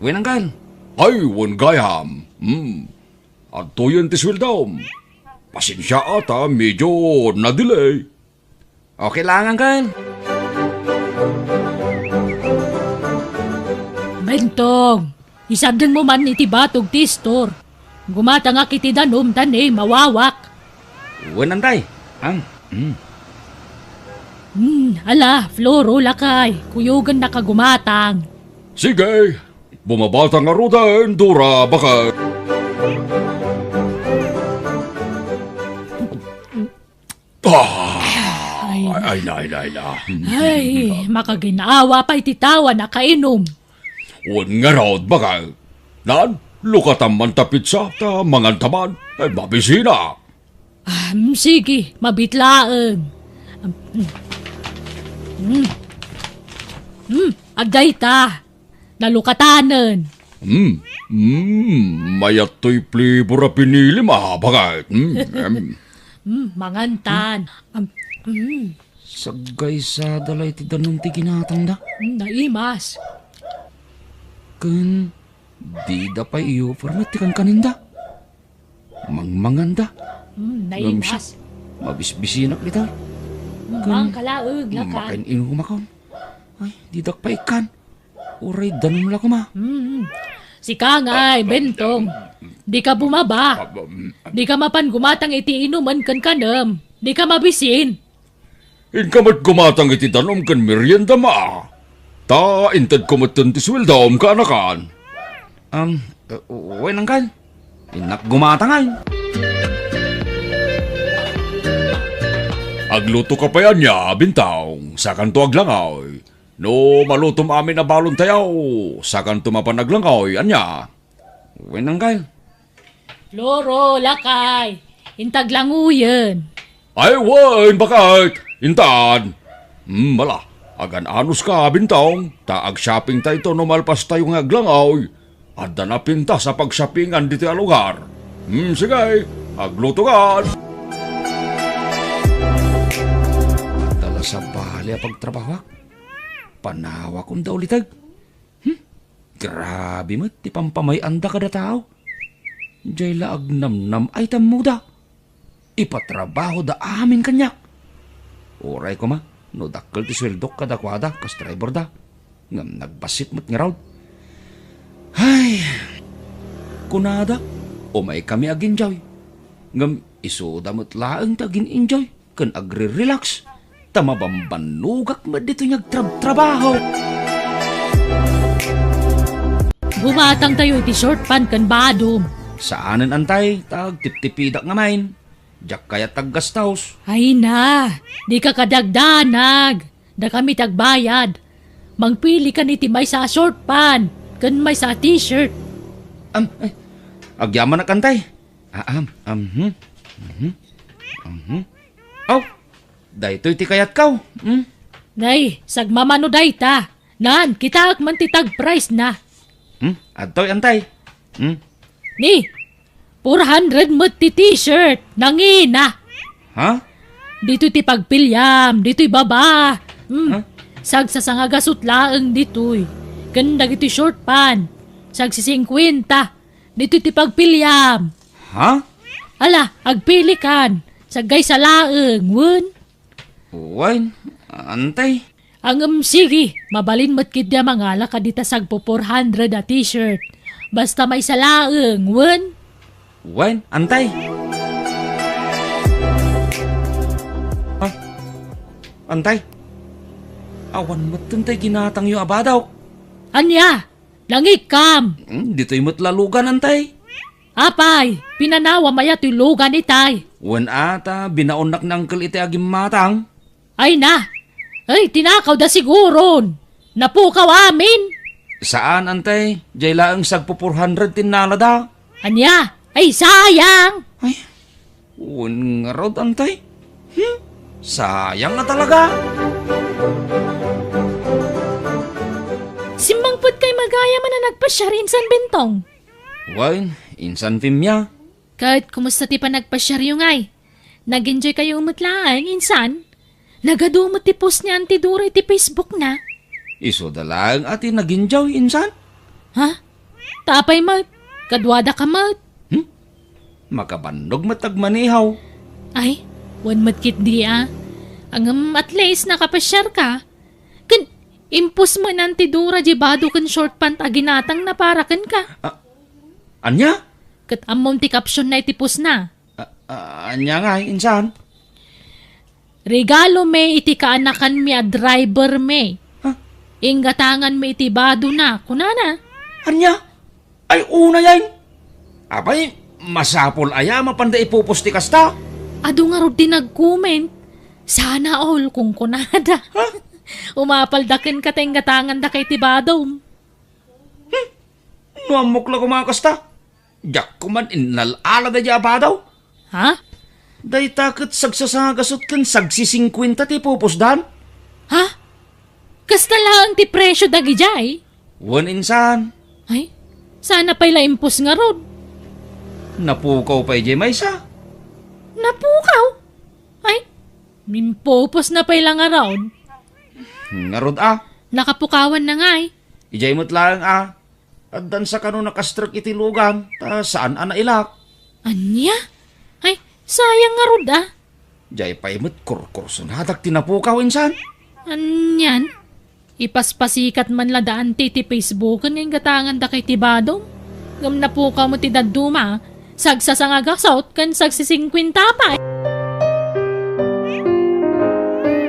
Wen anggal. Ay, wan gayam. At to yun ti swildom. Pasensya ata, medyo na-delay. Okay lang, anggal. Bentong, isabdan mo man iti batog ti store. Gumata nga kiti danom tani mawawak. Wen anday. Ala, Floro lakay, kuyugan na kagumatang. Sige, bumabata nga rodan, Dura, baka... Ay, na. Ay, makaginawa pa ititawa na kainom. Wan nga raw, baka... Nan, lukatam man tapit sa ta, mangantaman, ay mabisina. Sige, mabitlaan. Agday ta. Nalukatanen. Mayat to'y flavor a pinili mahapagay. Mangantan. Sagay sa dalay ti danong ti ginatang da. Naimas. Kan, di da pa iyo formatikan kaninda. Mangmanganda. Naimas. Mabisbisinak dita. Mang kalaog lakan. Makain ino kumakon. Ay, didak pa ikan. Uray, danom la kuma. Si Kangay, Bentong. Di ka bumaba. Di ka mapan gumatang iti inuman kan kanam. Di ka mabisin. Inkamat gumatang iti danom kan merienda ma. Ta, intad kumatan ti sweldaom ka anakan. Uy nang kan. Inak gumatangay. Agluto ka pa yan niya, Bintang. Sakan to aglangaw. No, malutom amin na balon tayaw. Sakan tumapanaglangaw, anya. Uy nang kan. Loro, lakay. Intaglanguyan. Ay, wain, bakit? Intan. Mala, agan anus ka, Bintang. Taag shopping tayo to no malpas tayo nga aglangaw. Adda na pinta sa pag-shoppingan dito a lugar. Sige, agluto ka. Dala sa bali a pagtrabaho. Panawa kong daw litag. Grabe mo, ti pampamayanda ka da tao. Diyay laag namnam ay tamuda. Ipatrabaho da amin kanyak. Oray ko ma, no dakkel ti sweldok kadakwada, kas driver da. Ngam nagbasit mo't nga raw. Ay, kunada, umay kami aginjoy. Ngam isuda mo't laang tagin enjoy, kan agri-relax. Tamabambanugak mo dito niyag trabaho. Bumatang tayo iti short pan kan badom. Saanan antay, tag tip-tipidak nga main. Diyak kaya taggastaws. Ay na, di ka kadagdanag. Da kami tagbayad. Mangpili ka ni Timay sa short pan, kan may sa t-shirt. Agyaman na kantay. Oh, daytoy ti kayat kaw. Nay, sagmamano dayta. Nan, kita man ti tag price na. Adtoy antay. Ni, 400 mo ti t-shirt. Nangina. Ha? Dito ti pagpilyam, dito'y baba. Sagsasangagasusot laeng dito'y. Ganda iti short pan. Sagsi 50. Dito ti pagpilyam. Ha? Ala, agpili kan. Sagay sa laeng, wun. Wain, antay. Ang sige, mabalin mo't kidya mangala ka dita sagpo 400 a t-shirt. Basta may sa laeng, wun. Wain, antay. Ha? Antay. Awan mo't tantay ginatang yung abadaw. Anya, langik kam. Dito'y mo't lalugan antay. Apay, pinanawa maya tulugan itay. Wan ata, binaunak ng iti agim matang. Ay na, ay tinakaw da siguron. Napukaw amin. Saan antay? Diyay laang sagpo 400 tinala da. Anya, ay sayang. Ay, wan nga rod antay. Sayang na talaga. Simbangput kay magaya man na nagpasya rin san Bentong. Wain, insan pimya. Kahit kumusta ti pa nagpasya rin yung ay. Nag-enjoy kayo umutlaang insan. Nagadumot ti post niya ti Dura ti Facebook na. Iso dalang ati naginjaw insan. Ha? Tapay mat. Kadwada ka mat. Makabandog matagmanihaw. Ay, one matkit di ah. Ang at least nakapasyar ka. Kan, impus mo nanti Dura jibado kan short pant aginatang na para kan ka. Anya? Kat amom ti caption na itipos na. Anya nga insan. Regalo me iti kaanakan mi a driver me. Ingatangan me iti bado na. Kunana. Anya? Ay una yan. Abay, masapol aya mapanda ipupusti kasta. Ado nga rod din nag-comment. Sana all kung kunada. Umapaldakin ka tayong gatangan da kay tibadom. Nuamok lang mga kasta. Diyak kuman inalala da diya ba daw? Ha? Day takot sagsasagasot kan sagsi 50 ti pupusdan. Ha? Kasta lang ti presyo dagi jay. Wan insan. Ay, sana pa'y laimpos nga rod. Napukaw pa ijay maysa. Napukaw. Ay, mimpopos na pa'y lang around. Ngarod ah. Nakapukawan na nga eh. Ijay mo't lang ah. At dan sa kano nakastruk itilugan. Ta saan ana ilak. Anya? Ay, sayang nga rod ah. Jay pa imot kurkurson hatak tinapukaw insan. Anyan? Ipaspasikat man la daan ti Facebook ng gatangan da kay tibadong. Gam na po ka mo ti daduma. Sagsasangagasaut kan sagsisingkwinta pa.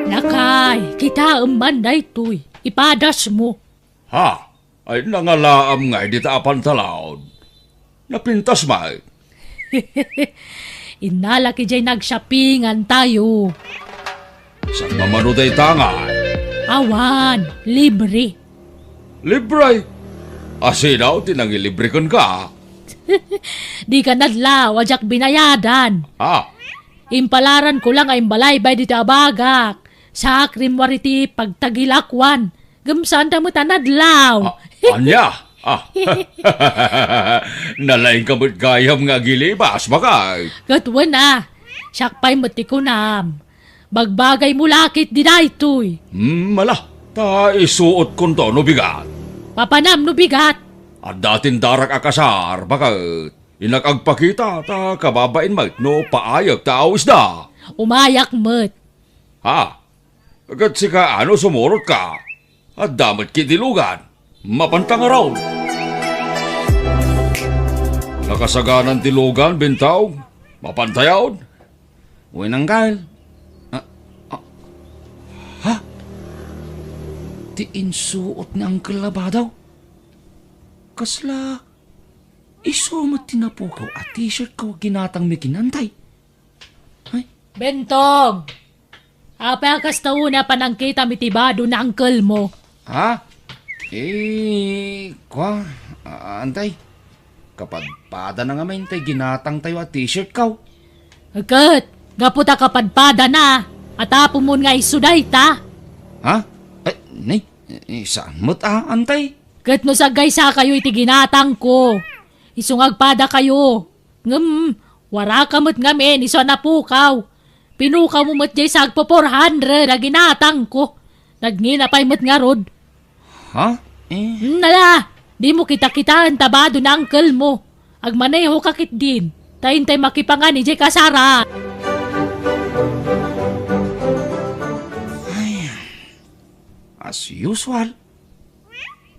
Lakay, kita manday tuy. Ipadas mo. Ha? Ay nangalaam nga di taapan talaod. Napintas may. Inalaki jay nagshoppingan tayo. Sa mamanuday tangay. Awan, libre. Libre. Asinaw tinangilibre kon ka. Di ka nadlaw, ajak binayadan. Ha? Impalaran ko lang ay balaybay dito abagak. Sa krimwariti pagtagilakwan. Gamsaan mo tanadlaw. Anya? Ah. Nalaing kamot gayam nga gilibas, bakay. Katwa na. Sakpay matikunam. Bagbagay mo lakit di daytoy. Mala. Ta isuot kon to no bigat. Papanam no bigat. At datin darak akasar, bakit inakagpakita ta kababain mat no paayag ta awis da. Umayak mo't. Ha? Agad si ka ano sumurot ka. At damat kitilugan. Mapantang araw. Nakasaganan tilugan, bintaw. Mapantayaw. Uy nang kail. Ha? Ti insuot ni Uncle Labadaw. Kasla, isumat tinapukaw at t-shirt ko ginatang may kinantay. Ay, Bentong! Apakas tauna pa nang kita mitibado na uncle mo. ha? Antay. Kapag pada na nga maintay, ginatang tayo at t-shirt kaw. Agad, gaputa kapadpada na. At apo mo nga isuday ta. Ha? Ay, nay, saan mo't antay? Kat no sagay sa kayo iti ginatang ko. Isungagpada kayo. Wara ka mo't ngamin, iso na pukaw. Pinukaw mo mo't jay sagpo 400 na ginatang ko. Nagninapay mo't nga rod. Ha? Nala, di mo kita-kitaan tabado na uncle mo. Agmaneho kakit din. Tayintay makipangan ni jay kasara. As usual.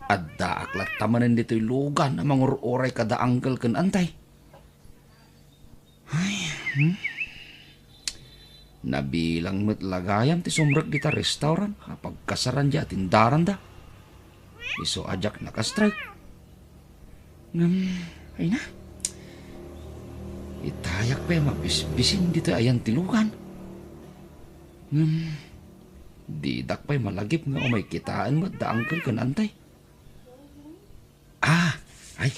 Adda aklat tamanin dito'y lugan na mangururay kada uncle kan antay. Nabilang mo't lagayam ti sumrag kita restaurant kapag kasaran di atindaran da. Iso ajak nakastrike. Ay na. Itayak pa mabisbisin dito ayan tilugan. Didak pa'y malagip nga o may kitaan mo da uncle kan antay. Ay.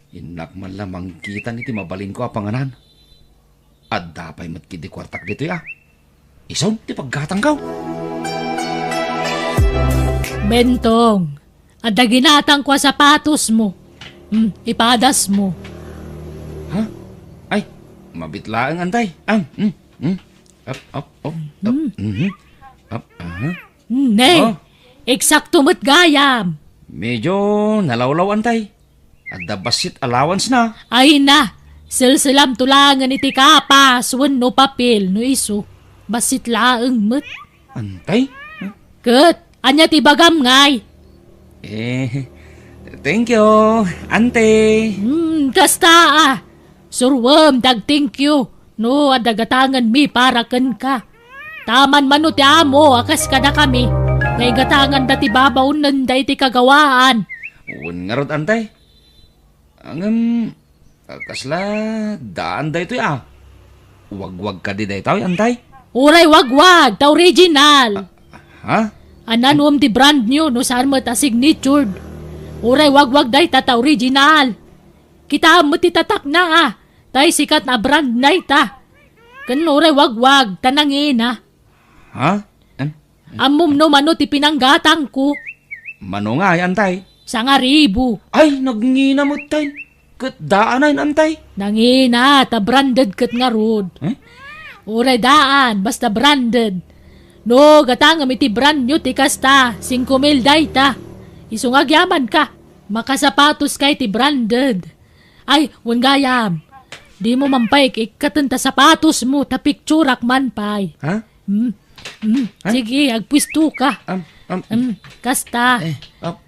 Inak man lamang kita niti mabalin ko apanganan. At dapay matkidi kwartak dito ya. Isaw, ti paggatang kaw. Bentong, ada ginatang ko sapatos mo. Ipadas mo. Ha? Ay, mabitlaang antay. Up. Nay, Oh. eksakto mo't gayam. Medyo nalawlaw antay. At the basit allowance na. Ay na, silsilam tulangan iti kapas, no papel, no iso. Basit laang mo't. Antay? Kat, anya ti bagam ngay. Thank you, ante. Kasta surwam, dag thank you. No, adagatangan mi para ken ka. Taman mano ti amo, akas ka na kami. Ngay gatangan dati babaw nanday ti kagawaan. Un nga rod antay. Kasla, daan da ito ya. Wag-wag ka di da ito, antay. Uray wagwag, ta original. Ha? Anan ti brand new, no saan mo ta signatured. Uray wagwag day ta original. Kita mo ti tatak na tay sikat na brand na ita. Kan uray wagwag, tanangin Ha? Amom no mano ti pinanggatang ko. Mano nga ay antay? Sa nga ribo. Ay, nagnginamot tayo. Kat daan ay antay. Nangina, ta branded kat nga rod. Eh? Uray daan, basta branded. No, gatangam iti brand nyo ti kasta, 5,000 dayta. Isungag yaman ka, makasapatos kay ti branded. Ay, wan gayam. Di mo mampay ikatanta sapatos mo, ta picturak man pay. Ha? Sige, agpwisto ka. Kasta. Up,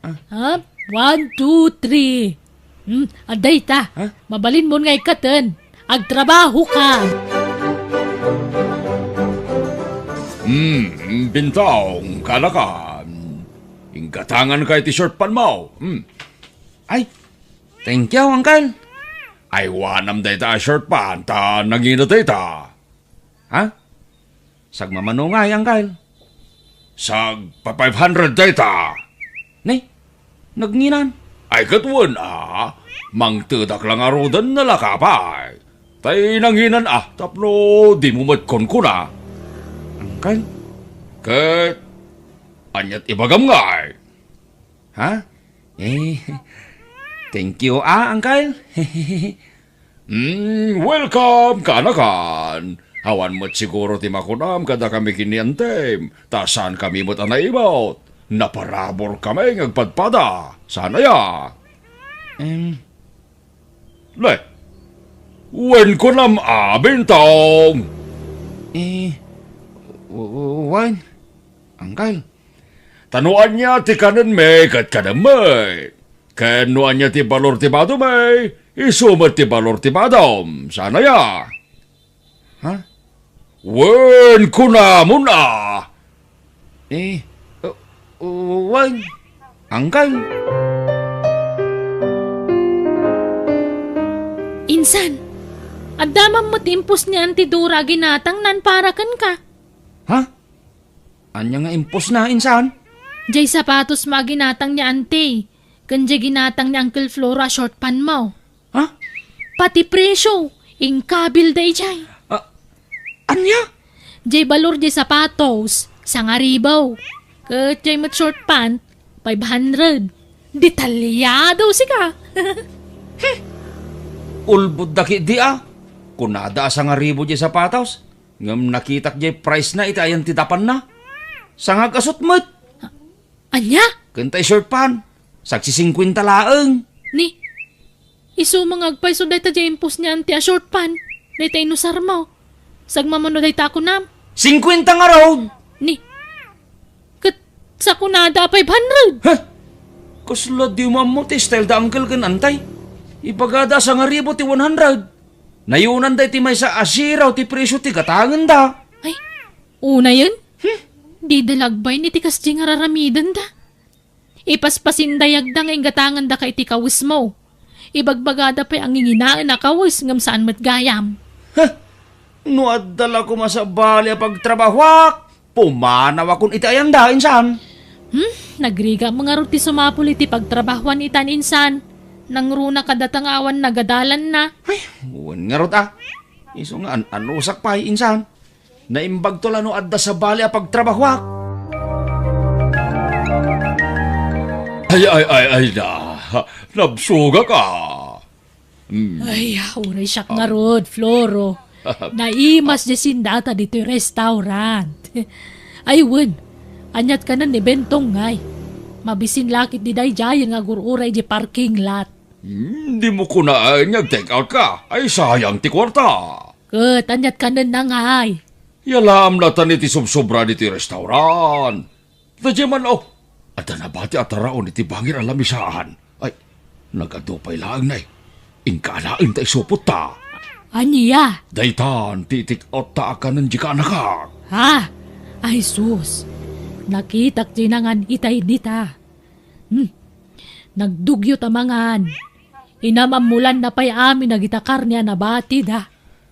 1, 2, 3. Aday ta. Ha? Mabalin mo nga ikatan. Agtrabaho ka. Bintang, kalakan. Inggatangan kay t-shirt pan mo. Ay, thank you, Uncle. Ay, wanam dayta shirt pan, ta nangina dayta. Ha? Sagmamano nga, Uncle. Sag pa 500 dayta. Ni, nagninan. Ay katwan mangtedak lang arudan na lakapay. Tay nanginan tapno di mo matkon ko na. Uncle? Kat, anyat ibagam nga Ha? Thank you, Uncle. Welcome, kanakan. Hawan mo't siguro ti makunam kada kami kiniantem. Tasan kami mo't anaibot. Naparabor kami ngagpadpada. Sana ya. Le, wen ko nam bintang. Wan? Uncle? Tanuan niya ti kanan may kat kadamay. Kanuan niya ti balor ti bado may. Isumat ti balor ti badom. Sana ya. Ha? Wen ko na muna. Wan? Uncle? Insan, adamam mo timpos ni Auntie Dora ginatang nan parakan ka. Ha? Anya nga impos na, insan? Jay sapatos maginatang ni Auntie. Kanja ginatang ni Uncle Flora short pan mo. Ha? Pati presyo, ingkabil day jay. Anya? Jay balor jay sapatos, sangaribaw. Kat jay mat short pant, 500. Detalyado sika. Ulbud daki di Kunada sa nga ribo di sapatos. Ngam nakitak di price na itayan titapan na. Sangag asot mo't. Anya? Kantay short pan. Saksi 50 laeng. Ni, iso mga agpay so day ta jay impos ni Auntie a short pan. Day ta inusar mo. Sagmamano day ta ako nam. 50 nga road. Ni, kat sa kunada 500. Ha? Kusla di mo ti style da uncle kan antay. Ipagada sa nga ribo ti 100. Nayunan da ti may sa asiraw ti presyo ti katangan da. Ay, una yun? Di dalagbay ni tikas di nga raramidan da. Ipaspasin dayag da nga ingatangan da kay ti kawis mo. Ibagbagada pa ang inginaan na kawis ngam saan matgayam. No adala ko masabali a pagtrabahwak. Pumanaw akong itayan da insan. Nagriga mga ruti sumapul iti pagtrabahuan itan insan. Nang runa kadatangawan nagadalan na. Ay, uwan nga rot Iso nga anusak pa insan. Naimbag to lano adda sa bali a pagtrabahwak. Ay na. Nabsuga ka. Ay, uray siyak nga rod, Floro. Naimas di sindata dito yung restaurant. Ay, wun. Anyat ka na ni Bentong ngay. Mabisin lakit di day jay nga gururay di parking lot. Di mo kunaan take out ka. Ay sayang ti kwarta. Kat, anyat ka na ngay. Yalam na tani ti subsobra di ti restaurant. Tadya man Ada na ba ti ataraon iti bangir alamisaan? Ay, nagadupay lang na Ingkalaan ta isupot ta. Anya? Daytan, titik out ta ka ng jika nakak. Ha? Ay sus. Nakitak tinangan itay dita. Nagdugyo tamangan. Inamamulan na pa'y amin nagitakar niya na batid ha.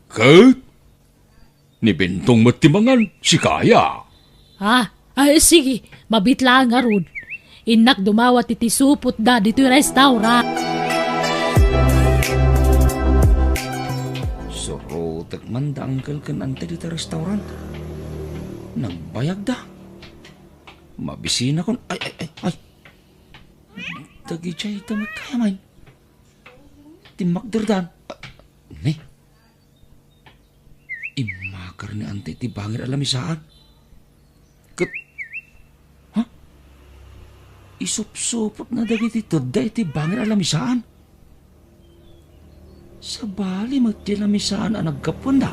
Kat? Ni Bentong matimangan, si Kaya. Ha? Ay sige, mabitla nga rod. Inak dumawat iti supot da dito yung restaurant. Surutak man da uncle kan ante dito restaurant. Nagbayag da. Mabisina kon. Ay. Dagi chay tamat kaya man. Timakderdan. Ni. Imakar ni ante ti bangir alamisaan. Ket. Ha? Isup-supot na dagi ti today ti bangir alamisaan. Sa bali magtilamisaan ang nagkapunda.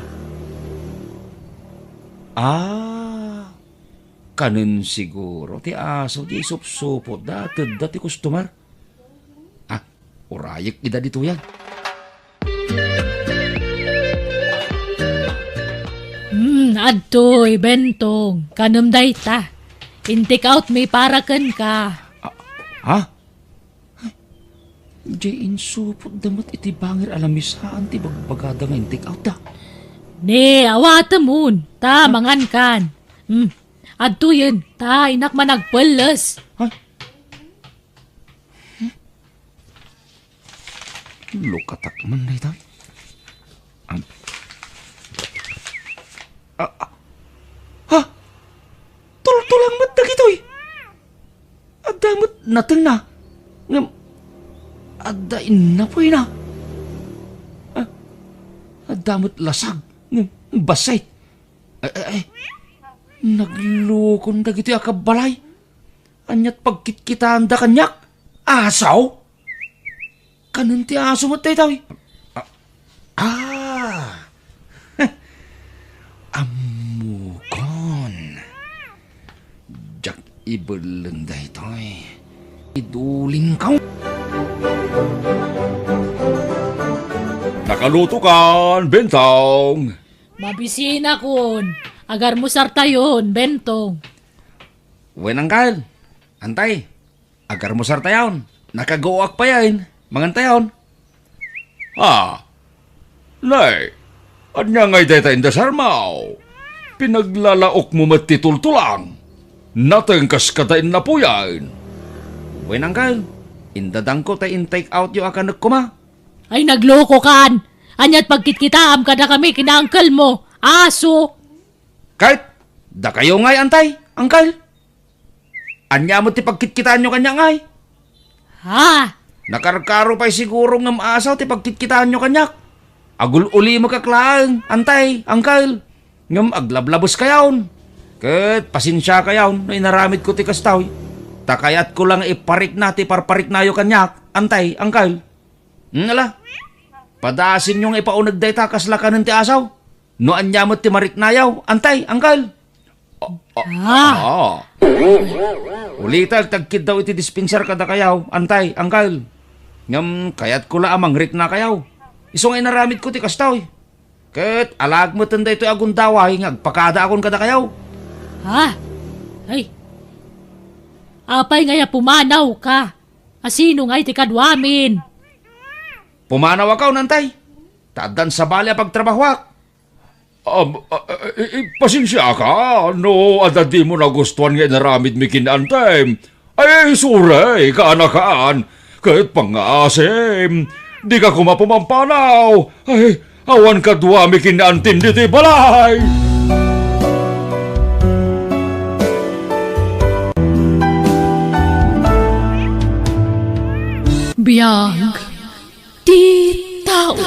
Kanin siguro ti aso di isup-supot dati customer. Urayik ida dito yan. Adtoy, bentong. Kanam dayta. In-take out may para kan ka. Ha? Di insupot damat iti bangir alamisaan ti bagbagada nga in-take out da. Ne, awata moon. Ta, mangan kan. Adto yun. Ta, inak managpalas. Lukatak man na ito. Ha? Tultulang matag ito eh. Adamot natin na. Adain na po na. Adamot lasag. Basay. Naglukon da gito akabalay. Anyat pagkitkitaan da kanyak. Asaw? Kanan ti aso mo tayo eh. Amukon. Jak ibeleng da ito eh. Iduling ka. Nakaluto kan, Bentong. Mabisina kun. Agar mo sartayon, bentong. Wenang Kyle. Antay. Agar mo sartayon. Nakagawa pa yan. Mangantayon. Nay. Anya ngay deta in dasarmaw. Pinaglalaok mo matitultulang. Natengkas katain na po yan. Wenang Kyle. Indadang ko tay in-take out yung akanak ko ma. Ay, nagloko kan. Anyat pagkitkitaam ka na kami kinaangkal mo. Aso. Kahit, da kayo ngay antay, angkal. Anya mo ti pagkitkitaan nyo kanya ngay. Ha? Nakarkaro pa'y siguro ng maasaw ti pagkitkitaan nyo kanyak. Agul-uli mo kaklaang, antay, angkal. Ngam aglablabos kayaon. Ket, pasinsya kayaon na inaramid ko ti kastaw. Takayat ko lang iparik na ti parparik na yo kanyak, antay, angkal. Ala, padasin yung ipaunag day takas lakanan ti asaw. No anyamot ti marik nayaw, antay, angkal. Ulital, tagkid daw iti dispenser kada kayaw, antay, angkal. Ngam, kayat ko la amang rik na kayaw. Isong inaramid ko ti kastaw. Ket, alag mo tanda ito agundaway, ngagpakada akon kada kayaw. Ha? Ay. Apay ngaya pumanaw ka. Asino nga'y tikadwamin. Pumanaw akaw, nantay. Tadan sa bali pagtrabahwak. Pasensya ka, no, adadi mo na gustuhan nga naramid mi kinantay. Ay, suray, kaanakaan, kahit pangasim, di ka kumapumampanaw. Ay, awan ka duwa mi kinantin diti balay. Biyag. Di tao.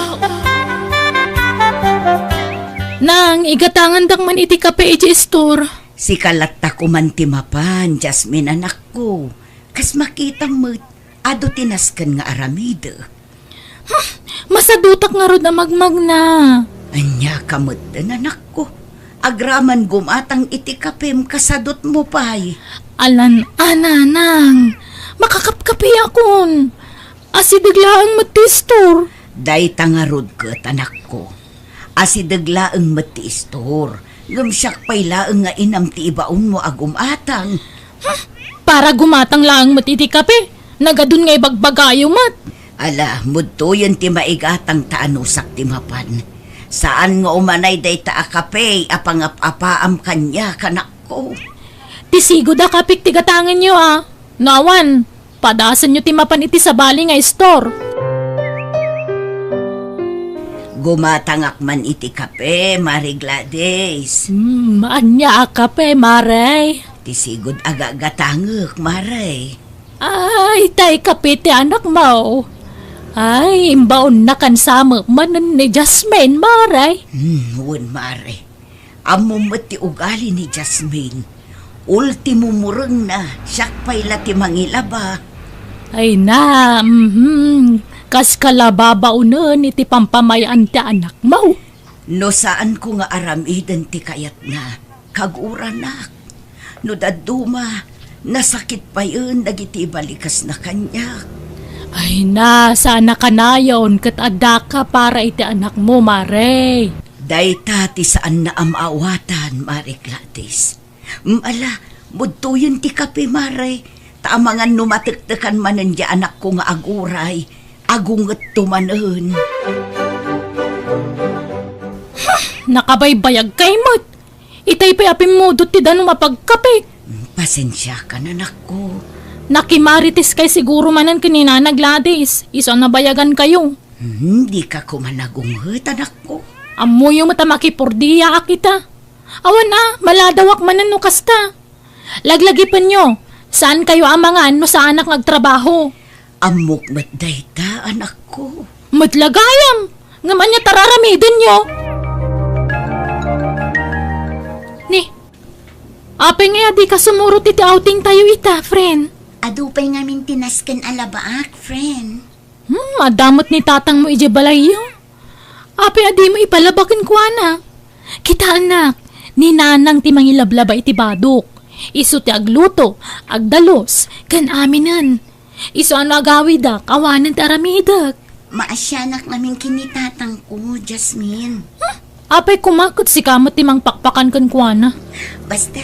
Nang igatangan dak man iti kape iti store. Si kalata ko man timapan, Jasmine anak ko. Kas makitang mo, ado tinaskan nga aramida. Masadutak nga rod na magmag na. Anya kamot anak ko. Agraman gumatang iti kapem kasadot mo pay. Alan, ananang. Makakapkapi akon. Asidaglaang mati store. Day tangarod kat anak ko. Asidagla ang matiistor. Gamsyak pay laang nga inam ti ibaon mo agumatang. Para gumatang lang matiti kape. Nagadun nga ibagbagayo mat. Ala, mudto yun ti maigatang taanusak ti mapan. Saan nga umanay day ta akape, apangap-apaam kanya kanak ko. Tisigo da kapik tigatangan nyo Nawan, padasan nyo timapan iti sa bali nga store. Gumatangak man iti kape, Mari Gladys. Anya kape, maray. Ti ti sigod agagatangek, maray. Ay, tay kapiti anak mo. Ay, imbaon na kan sama manan ni Jasmine, maray. Wen, mare. Amo mo ti ugali ni Jasmine. Ultimo mureng na, siyak pa'y lati mangilaba. Ay na, kas kalababaunan iti pampamayan ti anak mo. No saan ko nga aramidan ti kayat na, kaguranak. No daduma, nasakit pa yun, nagiti balikas na kanya. Ay na, sana kanayon kat adda ka para iti anak mo, mare. Dayta ti saan na amawatan, Mare Gladys. Ala, budto yun ti kape, Mare. Taamangan numatiktikan manan di anak ko nga aguray. Agunget tumanen. Nakabaybayag kay mo't. Itay pa apim mo do't ti danong mapagkape. Pasensya ka na, anak ko. Nakimaritis kay siguro manan kanina na Gladys. Iso nabayagan kayo. Hindi ka kumanagunghet, anak ko. Amo yung matamakipurdiya akita. Awan na, maladawak manan no kasta. Laglagipan nyo. Saan kayo amangan no sa anak nagtrabaho? Amok mat dayta, anak ko. Matlagayam. Nga man niya tararamidin nyo. Ni, ape nga di ka sumurot iti outing tayo ita, friend. Adupay ngamin tinasken alabaak, friend. Madamot ni tatang mo ije balayo. Ape adi mo ipalabakin ko anak. Kita anak, ni nanang ti mangilablaba iti badok. Isu ti agluto, agdalos, kan aminan. Isu ano agawida, kawanan ti aramidak. Maasyanak namin kinitatang ko, Jasmine. Apay kumakot si kamot ti mang pakpakan kan kuana. Basta,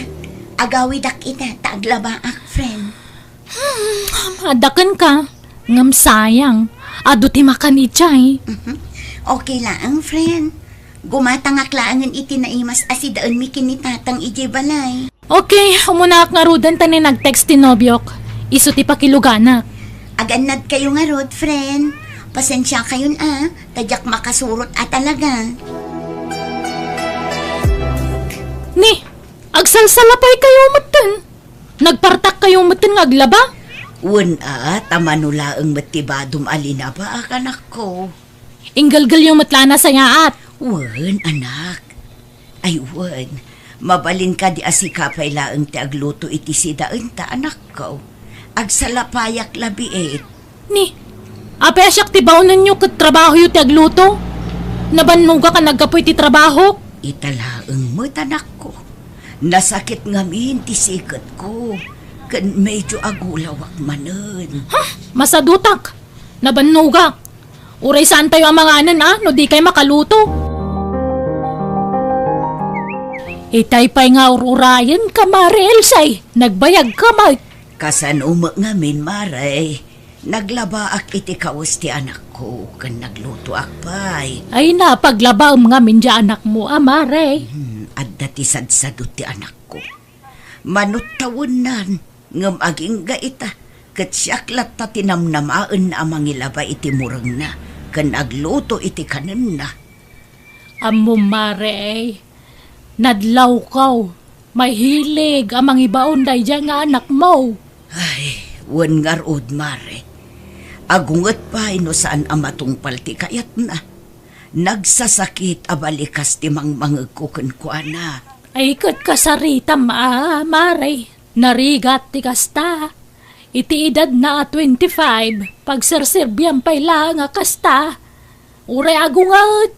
agawidak ita, taaglabaak, friend. Adakan ka, ngam sayang. Ado ti makan ichay. Okay lang, friend. Gumatangak laangan iti naimas asidaan mi kinitatang ije balay. Okay, umunak nga rudan tani nag-text ti nobyok. Isu ti pakiluganak. Aganad kayo nga rod, friend. Pasensya kayon tadyak makasurot talaga. Ni, agsalsalapay kayo matan. Nagpartak kayo matan nga aglaba. Wen tamanula ang matibadom alina ba, anak ko? Inggalgal yung matlana sa yaat. Wen, anak. Ay, wen. Mabalin ka di asikapay laang ti agluto iti sidaan ta, anak ko. Agsalapayak labiit. Ni, ape asyak ti baunan nyo kat trabaho yu ti agluto. Nabanuga ka nagkapoy ti trabaho. Italaang mo't anak ko. Nasakit ngamin ti sikat ko. Kan medyo agulawak manen. Masadutak. Nabanuga. Uray saan tayo amanganan no di kay makaluto. Itay pa'y nga ururayan ka, Mare Elsay. Nagbayag ka, Mike. Kasan ngamin, Maray. Naglabaak iti kawas ti anak ko. Kan nagluto akpay. Ay na, paglaba nga minja anak mo, Mare. At dati sadsadot ti anak ko. Manutawon nan. Ngam aging gaita. Kat siyaklat ta tinamnamaan na amangilaba iti murang na. Kan agluto iti kanan na. Amo, Mare. Nadlaw kaw. May hilig amang ibaon day dyan nga anak mo. Ay, wan nga rood, Mare. Agungat pa no saan amatong palti kayat na. Nagsasakit abalikas ti mangmangag ko kuana. Ay kat kasarita Mare. Narigat ti kasta. Iti edad na 25. Pagserserbiyan pa'y lang nga kasta. Uray agungat.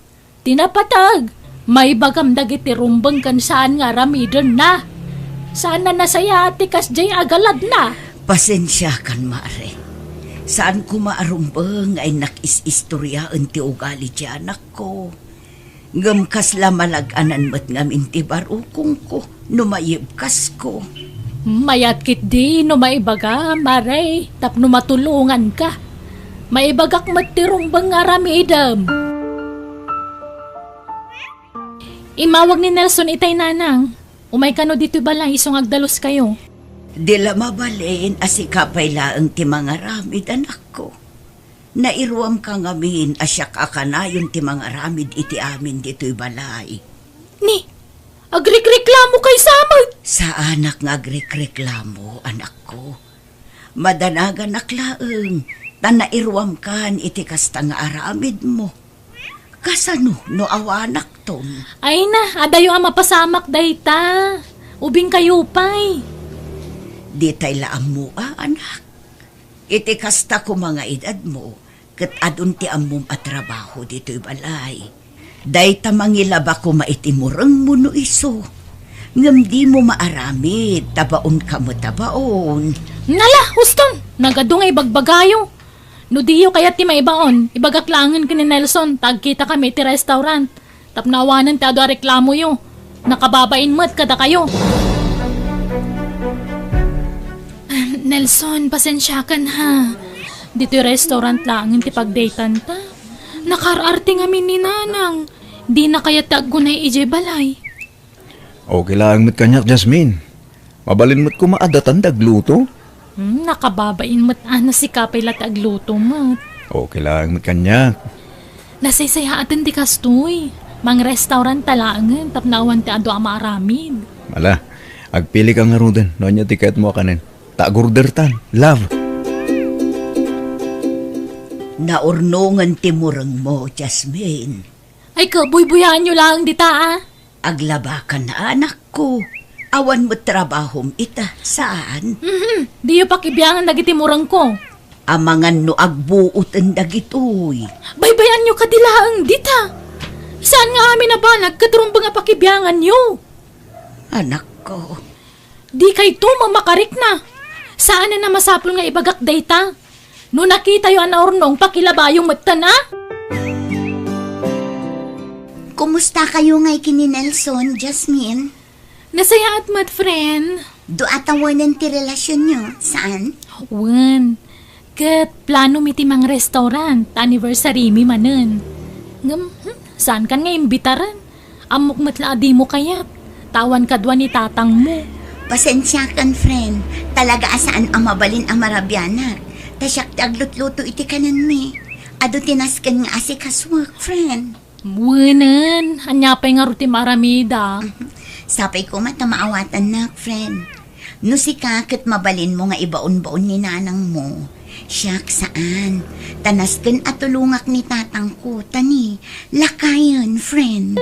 Tinapatag. May bagam dagiti rumbang kan saan nga ramidon na. Sana nasaya ati kas jay agalad na. Pasensya kan, Mare. Saan ko maarumbang ay nakis-istoryaan ti ugali ti anak ko. Ngam kasla malaganan mat ngam inti barukong ko, numayibkas ko. Mayat kit di no maibaga, Mare. Tapno matulungan ka. Maibagak matirumbang nga ramidam. Imawag ni Nelson itay nanang. Umay kano dito balay isong agdalos kayo. Dila mabalin asikapay laang ti mga ramid anak ko. Nairuam ka ngamin asyak akanayon ti mga ramid iti amin dito'y balay. Ni, agrikrik nagreklamo kay Samag? Sa anak nga agreklamo, anak ko. Madanagan aklaeng, tanairwam kan iti kasta nga aramid mo. Kasano no awanak ton? Ay na, adayo ang mapasamak dayta. Ubing kayo pa'y. Di tay laam mo anak. Iti kasta ko mga edad mo, kat adun ti amom at trabaho dito'y balay. Dayta mangilaba ko maitimurang mo no iso. Ngam di mo maaramid, tabaon ka mo tabaon. Nala, huston, nagadungay bagbagayo. No diyo kaya ti maibaon, ibagaklangan ka ni Nelson, tagkita kami ti restaurant. Tapnawanan ti ado reklamo yo. Nakababain mo't kada kayo. Nelson, pasensya ka na. Dito yung restaurant lang ti pagdatean ta. Nakararte nga ni Nanang. Di na kaya taggunay ije balay. Okay lang mo't kanyak, Jasmine. Mabalin mo't kumaadatan dagluto. Nakababain mo't ana si kapay latagluto mo't. Okay lang mo't kanyak. Nasaysaya atin di kastoy. Mang restaurant talangan, tapnawan ti ado ang maaramid. Mala, agpili ka nga rudan. Noon niya tiket mo kanin. Tagurdertan, love. Naurnungan timurang mo, Jasmine. Ay kabuy-buyan nyo lang dita ah. Aglaba ka na anak ko. Awan mo trabahom ita. Saan? Di yung pakibiyangan nagitimurang ko. Amangan no agbuot ang dagitoy. Baybayan nyo kadilaang dita. Saan nga amin na balag katurumbang nga pakibiyangan nyo? Anak ko. Di kay to mamakarik na. Saan na masapol nga ibagak dayta? No nakita yung anaurnong pakilabayong mata na? Kumusta kayo ngay kini Nelson, Jasmine? Nasaya at mat friend. Do atawanan ti relasyon nyo? Saan? Wan. Kat plano mi timang restaurant. Anniversary mi manen. Ngam, saan kan nga imbitaran? Amok matla di mo kayat. Tawan kadwa ni tatang mo. Pasensya kan, friend. Talaga asaan ang mabalin ang marabyanak. Tasyak taglutluto iti kanan mi. Ado tinaskan nga asikaswak, friend. Wanan. Anyapay nga ruti maramida. Sapay ko mata maawatan na, friend. No si kakit mabalin mo nga ibaon-baon ni nanang mo. Siyak saan? Tanaskan at tulungak ni tatang ko. Tani, lakayan, friend.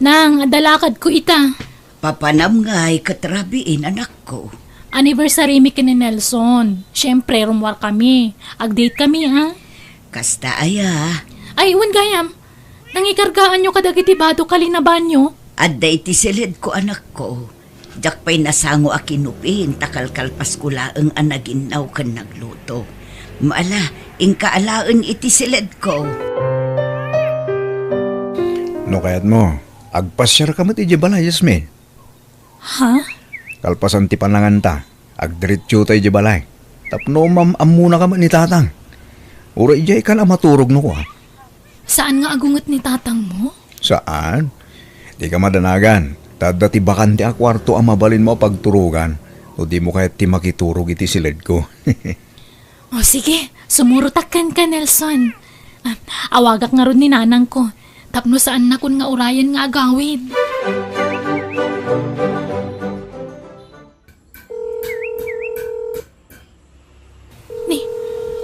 Nang, adalakad ko ita. Papanam nga'y katrabiin anak ko. Anniversary mi kini Nelson. Siyempre, rumwar kami. Ag-date kami, ha? Kasta aya. Ay, iwan gayam. Nangikargaan nyo kadagiti bado kalinaban nyo. Adda iti silid ko anak ko. Jak pa'y nasango a kinupin, takalkalpas ko laang anaginaw kan nagluto. Maala, ingkaalaan iti silid ko. No kayat mo, agpasyar ka mo't iji balay, Jasmine. Ha? Kalpasan ti panangan ta, agdiritso tayo iji balay. Tapno amuna ka man ni tatang. Ura ijay ka na maturog no ko ha. Saan nga agungot ni tatang mo? Saan? Di ka madanagan. Tada ti bakante a kwarto ang mabalin mo pagturugan. O di mo kahit ti makiturog iti silid ko. O sige, sumurutakkan ka, Nelson. Awagak nga ron ni nanang ko. Tapno saan na kun nga urayan nga agawid. Ni,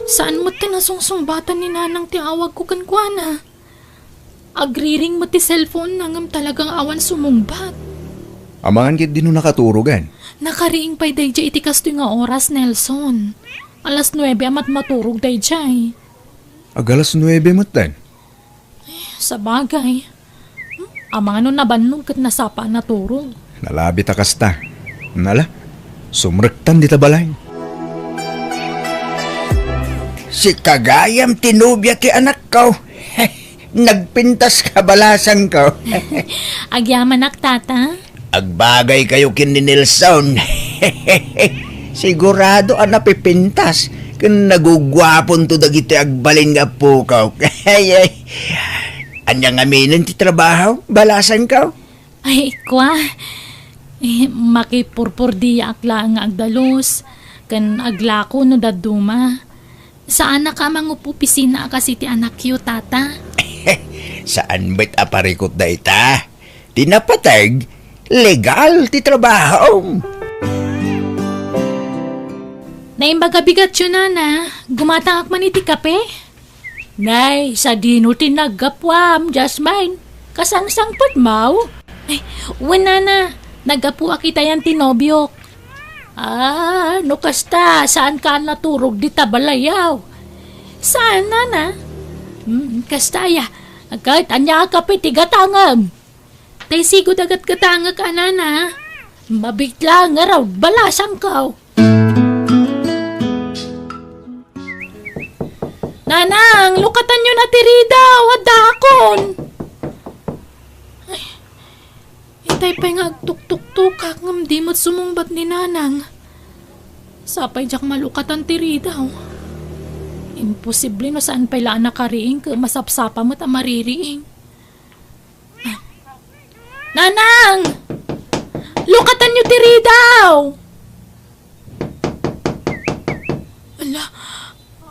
saan mo tinasungsungbatan ni nanang ti awag ko kankwana? Agriring mo ti cellphone nangam talagang awan sumungbat. Amangan kit di no nakaturogan. Nakariing pa'y day iti kasto nga oras, Nelson. Alas 9 amat maturog day jay. Agalas 9 mo't din. Sa bagay. Amangan nun nabannog kat nasapa naturog. Nalabi ta kasta. Nala, sumrektan di ta balay. Si Kagayam tinubya ti anak ko. Nagpintas kabalasan ko. Agyaman ak, tata. Agbagay kayo kin ni Nelson. Sigurado ang napipintas. Kung nagugwapon to dagiti agbalin nga po ka. Anyang aminin ti trabaho? Balasan ka? Ay, kwa. Makipurpur di akla nga agdalos. Kan aglako no daduma. Saan na ka mangupupisina kasi ti anak yu, tata? Saan ba't aparikot na ita? Tinapatag, legal ti trabaho. Naimbagabigat yun, nana. Gumatangak man iti kape. Nay, sa dino tinagapwam, Jasmine. Kasangsangpot mau. Ay, wala na. Nagapuak kita yan tinobyok. No kasta, saan ka naturog di tabalayaw? Saan, nana? Kasta ya. Kahit anya kape tigatangam. Tay sigod agat katanga ka, nana. Mabigla nga raw, balasang kaw. Nanang, lukatan nyo na tirida, wadakon. Ay, itay pa'y nga agtuk-tuk-tukak ngam di mo't sumungbat ni nanang. Sapay jak malukatan tirida. Imposible no saan pa'y laan nakariing ka masapsapa mo't amaririing. Nanang! Lukatan nyo tirida! Ala,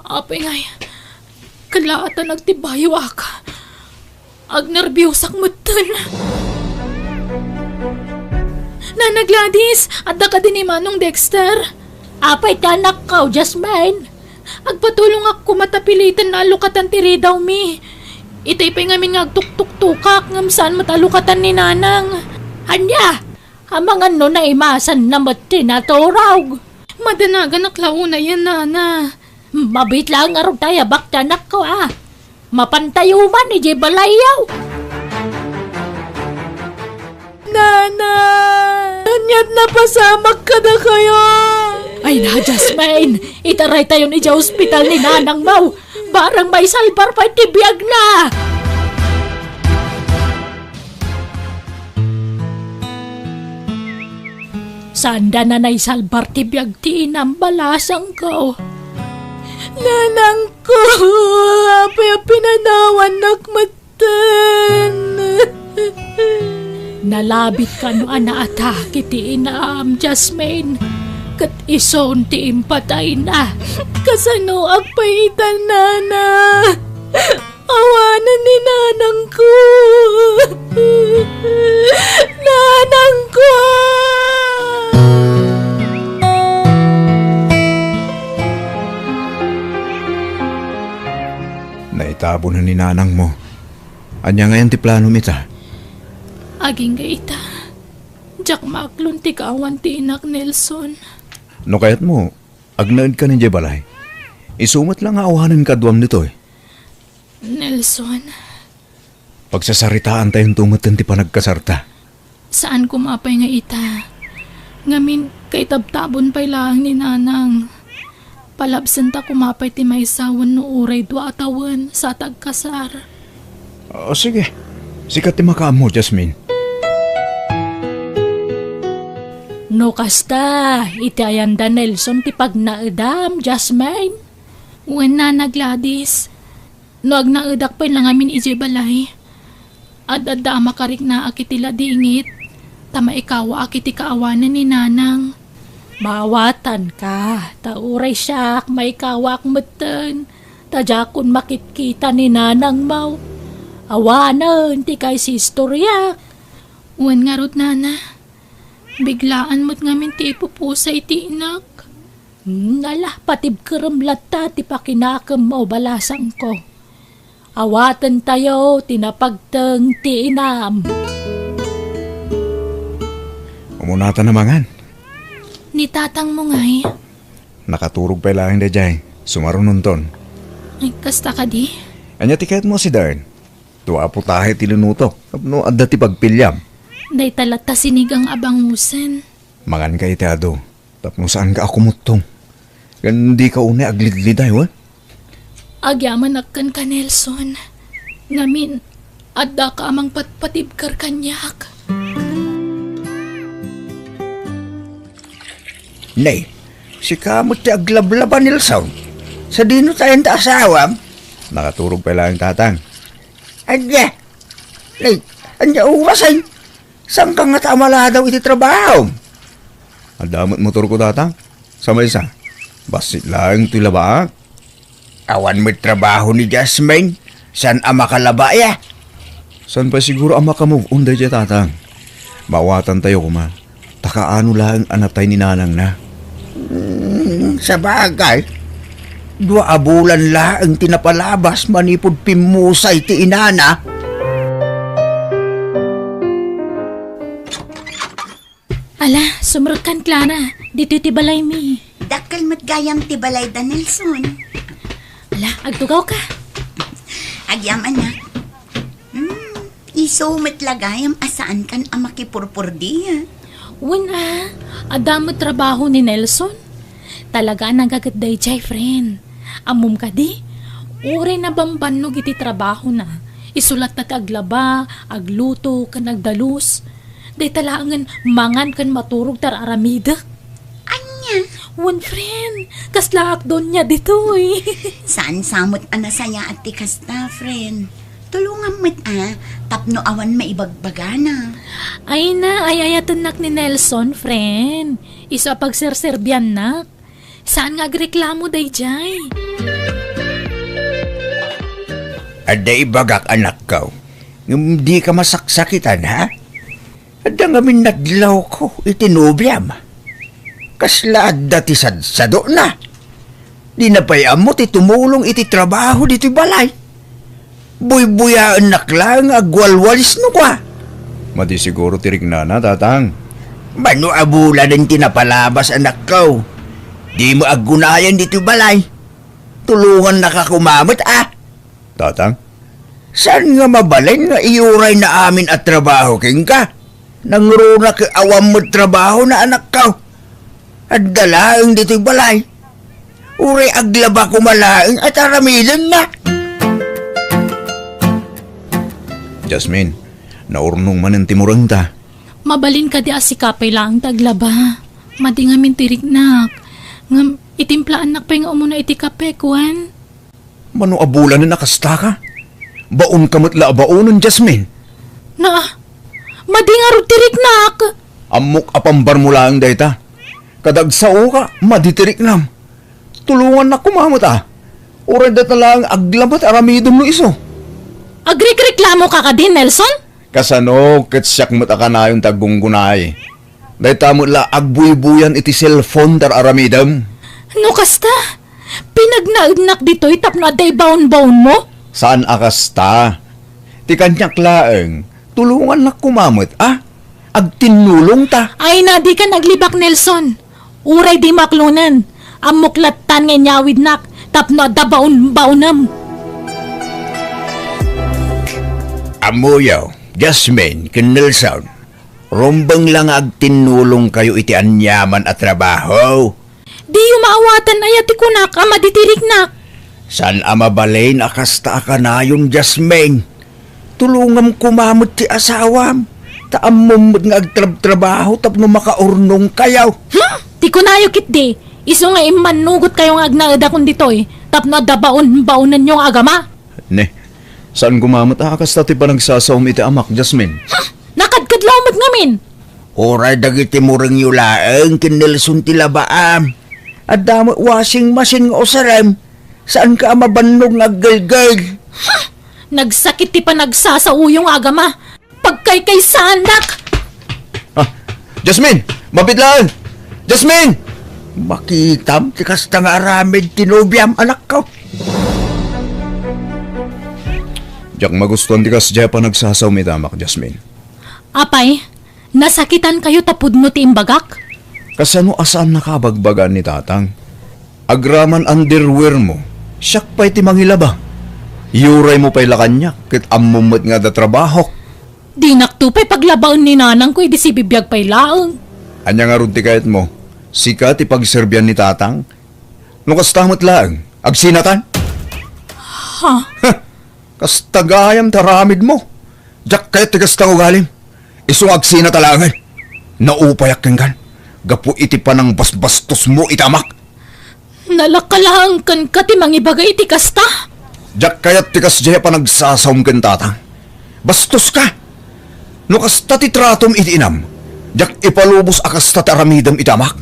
apay nga yan. Kalaata nagtibayo aka. Agnerbiyosak mutan. Nana Gladys, adda ka din ni Manong Dexter. Apay tanak ka, Jasmine. Agpatulong ako matapilitan na alukatan tiri daw mi. Itay pa ngamin nga agtuk-tuk-tukak ngam saan matalukatan ni Nanang. Anya, hamangan no na imasan na matinaturaw. Madanagan naklauna yan, Nana. Mabit lang araw tayo baktanak ko Mapantayuman ni Jebalayaw. Nana! Anyat na pasamak ka na kayo! Ay na, Jasmine! Itaray tayo ni sa ospital ni Nanang Mau. Barang may salbar pa tibiyag na! Sanda na nay salbar tibiyag ti inambalasang ko. Nanang ko, apay pinanawan nakmatan. Nalabit ka no anaatake ti inaam, Jasmine. Kat ison ti impatay na. Kasano agpaitan, Nana. Awanan ni Nanang ko. Nanang ko. Naitabo na ni Nanang mo. Anya ngayon ti plano mita? Aging gaita. Jak maklon ti kaawan ti inak Nelson. No kayat mo, agnaid ka ni Jebalay. Isumat lang awahanan kadwam nito Nelson, Pagsasaritaan tayong tumatan ti panagkasarta. saan kumapay nga ita? Ngamin kay tabtabon pa'y lang ni Nanang. Palabsan ta kumapay ti may sawan no uray dua atawan sa tagkasar. O sige, sikat ti makaam mo, Jasmine. No kasta, iti ayanda Nelson ti pagnaedam, Jasmine. Wen na Gladys. No agnaedak pa'y lang amin ijebalay. Adada makarik na akitila dingit. Tama ikaw akiti kaawanan ni Nanang. Mawatan ka, tauray siyak, may kawak meten. Tajakon makitkita ni Nanang Mau. Awanan, ti kay si istorya. Uwan nga rod, Nana. Biglaan mo't ngamin ti ipupusay ti inak. Nala, patib keremlata ti pakinakam mo balasang ko. Awatan tayo, tinapagteng ti inam. Umunata na mangan. Ni tatang mo ngay. Nakaturog pa lang da jay. Sumarunong ton. Ay, kasta ka di. Anya tiket mo si Darn. Tuwa po tahe tilunutok. Kapno adda ti pagpilyam. Day talata sinigang abangusen. Mangan ka itiado. Tapno saan ka ako mutong. Gandi ka une aglidliday, wa? Agyaman akkan ka, Nelson. Ngamin, adda ka amang patpatibkar kanyak. Nay, si kamot ti aglablaban Nilson. Sa dino tayong taasawam. Nakaturog pa lang tatang. Anya, nay, anya uwasan. Saan ka nga tamala daw iti trabaho? Adamot motor ko tatang. Sama isa. Basit lang ti labak. Awan mo't trabaho ni Jasmine. San ama kalaba ya? San pa siguro ang makamove on day tatang? Mawatan tayo kuma. Takaano lang anatay ni nanang na. Sa bagay, 2 bulan la ang tinapalabas manipod pimusay ti inana. Ala, sumurkan Clara. Dito ti balay mi. Dakal matgayam ti balay da Nelson. Ala, agtugaw ka. Agyam anak. Iso matlagayam asaan kan ang makipurpurdi. Wala, adamo trabaho ni Nelson. Talaga nagagad jay friend. Amum ka di, uri na bambanog iti trabaho na. Isulat na aglaba, agluto, kan nagdalus. Day talangan mangan kan maturog tar aramida. Anya, One friend, kaslaak doon niya dito eh. saan samot anasaya at tikasta, friend? Tulungan mo't tapno awan maibagbagana. Ay na, ay ayatanak ni Nelson, friend. Isa pagserserbian nak. Saan nga agreklamo day jay? Ada ibagak anak ko. Hindi ka masaksakitan, ha? Ada nga minadlaw ko itinubyam. Kasla dati sadsado na. Di na pa'y amot itumulong iti trabaho dito balay. Buy-buyaan nak lang agwalwalis no kwa. Madi siguro tirik na tatang. Mano abulan ang tinapalabas anak ko. Di mo agunayan dito balay. Tulungan na ka kumamot Tatang? Saan nga mabalay nga iuray na amin at trabaho king ka? Nangruna ka awam mo trabaho na anak ko. At dalaang dito'y balay. Uray aglaba ko malaing at aramilan na. Jasmine, naurnong man ang timurang ta. Mabalin ka di asikapay lang taglaba. Madi nga mintiriknak. Ngam, itimplaan nak pa yung umuna iti kape, kuwan. Mano abulan na nakasta ka? Baon kamatla baonon, Jasmine. Na, madi nga rutiriknak. Amok apambar mo lang dayta. Kadagsao ka, maditirik nam. Tulungan na kumamot Uray dat na lang aglabat aramidom no iso. Agrik-reklamo ka din, Nelson? Kasano, ketsyak mata ka na yung tagunggunay. Dayta mo la agbuy-buyan iti cellphone tar aramidom. No kasta? Pinagnaudnak dito'y tapno aday baon-baon mo? Saan akasta? Ti kanyak laeng, tulungan na kumamot Agtinulong ta. Ay na, di ka naglibak, Nelson. Uray di maklunan. Amuklatan nga nyawid nak. Tapno da baon-baonam. Amuyaw, Jasmine, Nelson. Rumbang lang agtinulong kayo iti anyaman at trabaho. Di yumaawatan ay ati kunak, ama ditiriknak. San amabalay na kasta ka na yung Jasmine? Tulungam kumamot ti asawam. Taamom nga agtrabaho tapno makaurnong kayaw. Di ko nayo kit di. Iso nga imanugot kayo nga agnaada kong dito'y. Tapno da baon-baonan yung agama. Ne, saan kumamot kasta ti pa nagsasawam iti amak, Jasmine? Nakadkadlaw mat ngamin. Oray dagiti murang yulaeng kinilsun ti labaam. At damo washing machine nga osarem. Saan ka mabannog nga galgal? Nagsakit ti pa nagsasauyong agama. Pagkay sanak. Jasmine! Mabidlaan! Jasmine! Makitam ti kasta nga aramid tinubyam anak ko. Diyak magustuhan ti kas pa nagsasawam iti amak, Jasmine. Apay, nasakitan kayo tapod no ti imbagak? Kasano asaan nakabagbagan ni tatang? Agraman underwear mo, siyak pa'y ti mangilaba. Yuray mo pa'y lakanyak, kit ammumot nga da trabaho. Di naktupay paglabaon ni nanang ko, di si bibiyag pa'y laang. Anya nga ron ti kahit mo, sika ti pagserbyan ni tatang. Nukastamot lang, agsinatan? Ha? Kastagayam taramid mo. Diyak kayat ti kasta ko galim. Isong agsina talangan. Naupayak kenggan. Gapu iti pa ng basbastos mo itamak. Nalakalahang kan ti mangibagay ti kasta. Diyak kayat ti kasjaya pa nagsasawam ken tatang. Bastos ka. No kasta ti tratom iti inam. Diyak ipalubos akasta ti aramidam itamak.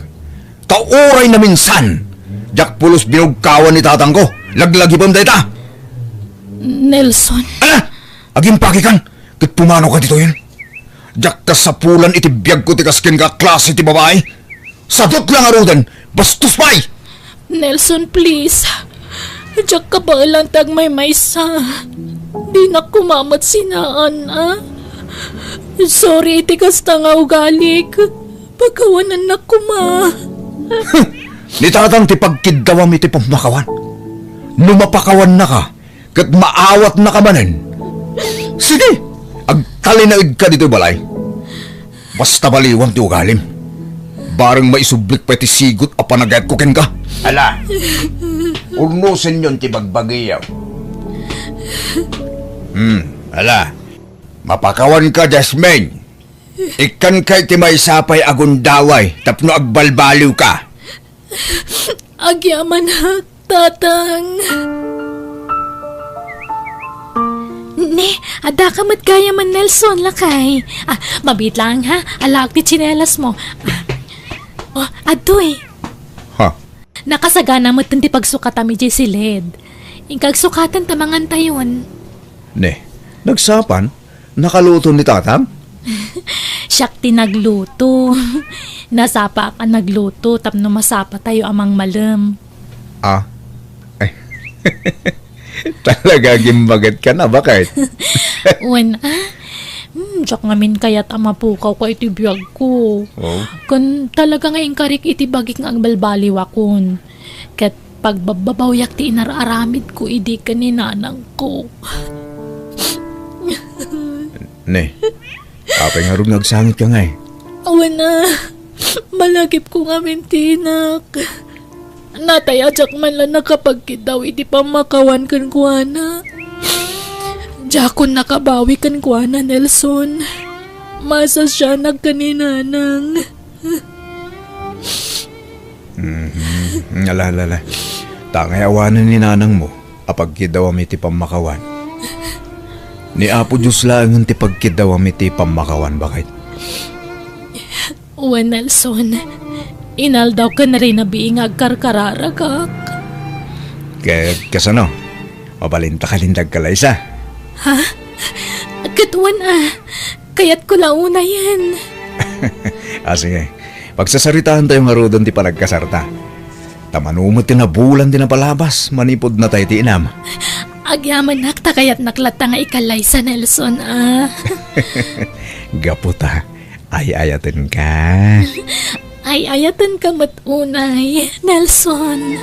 Tauray na minsan. Diyak pulos binugkawan ni tatang ko. Laglagipam dayta. Nelson. Ala! Aging pakikan! Kat pumano ka dito yun? Diyak ka sa pulan iti biyag ko ti kaskin ka klase ti babae. Sadot lang arudan! Bastos pa'y! Nelson, please. Diyak ka ba lang tag may maysa? Di na kumamat sinaan, ah? Sorry, iti kasta nga ugalik. Pagkawanan na kuma. Nitatang ti pagkidawam iti pamakawan. Numapakawan na ka, kat maawat na ka manen. Sige, agtalinaid ka dito balay. Basta baliwan ti ugalim. Barang maisublik pa ti sigot a panagayat ko ken ka. Ala, urnusin yun ti bagbagiyaw. Ala, mapakawan ka, Jasmine. Ikan kay ti may sapay agundaway, tapno agbalbaliw ka. Agyaman ha, tatang. Ne, ada ka gaya man Nelson lakay. Mabit lang ha, alak ti tsinelas mo. Adoy. Ha? Nakasagana mo ti pagsukatami di silid. Ingkag sukatan tamangan tayon. Ne, nagsapan? Nakaluto ni tatang? Siyak ti nagluto. Nasapa ka nagluto, tapno masapa tayo amang malam. Ah? Ay. Talaga gimbagat ka na, bakit? Wen, Diyak ngamin kaya't amapukaw ko iti biyag ko. Oh. Kun talaga nga karik iti bagik nga ang balbaliwakon. Kat pagbabawyak ti inararamid ko idi kaninanang ko. Ne, kapay nga rin nagsangit ka nga eh. Awan na, malagip ko nga mintinak. Natayadyak man lang nakapagkit daw iti pamakawan kan kuana. Jakon nakabawi kan kuana, Nelson. Masa siya nagkaninanang. Alala. Tangay awanan ni nanang mo, apagkidawam iti pamakawan. Ni Apo Diyos lang ang tipagkidawam iti pamakawan, bakit? Uwan, Nelson. Inaldaw ka na rin na biingag karkararagak. Kasano? Mabalinta ka lindag kalaysa. Ha? Katuan Kaya't ko launa yan. Sige. Pagsasaritaan tayo nga rodon ti palagkasarta. Tamanumot ti nabulan ti napalabas. Manipod na tayo ti inam. Agyaman nakta kaya't naklata nga ikalay sa Nelson, Gaputa. Ay-ayatin ka. Ay ayatan ka matunay, Nelson.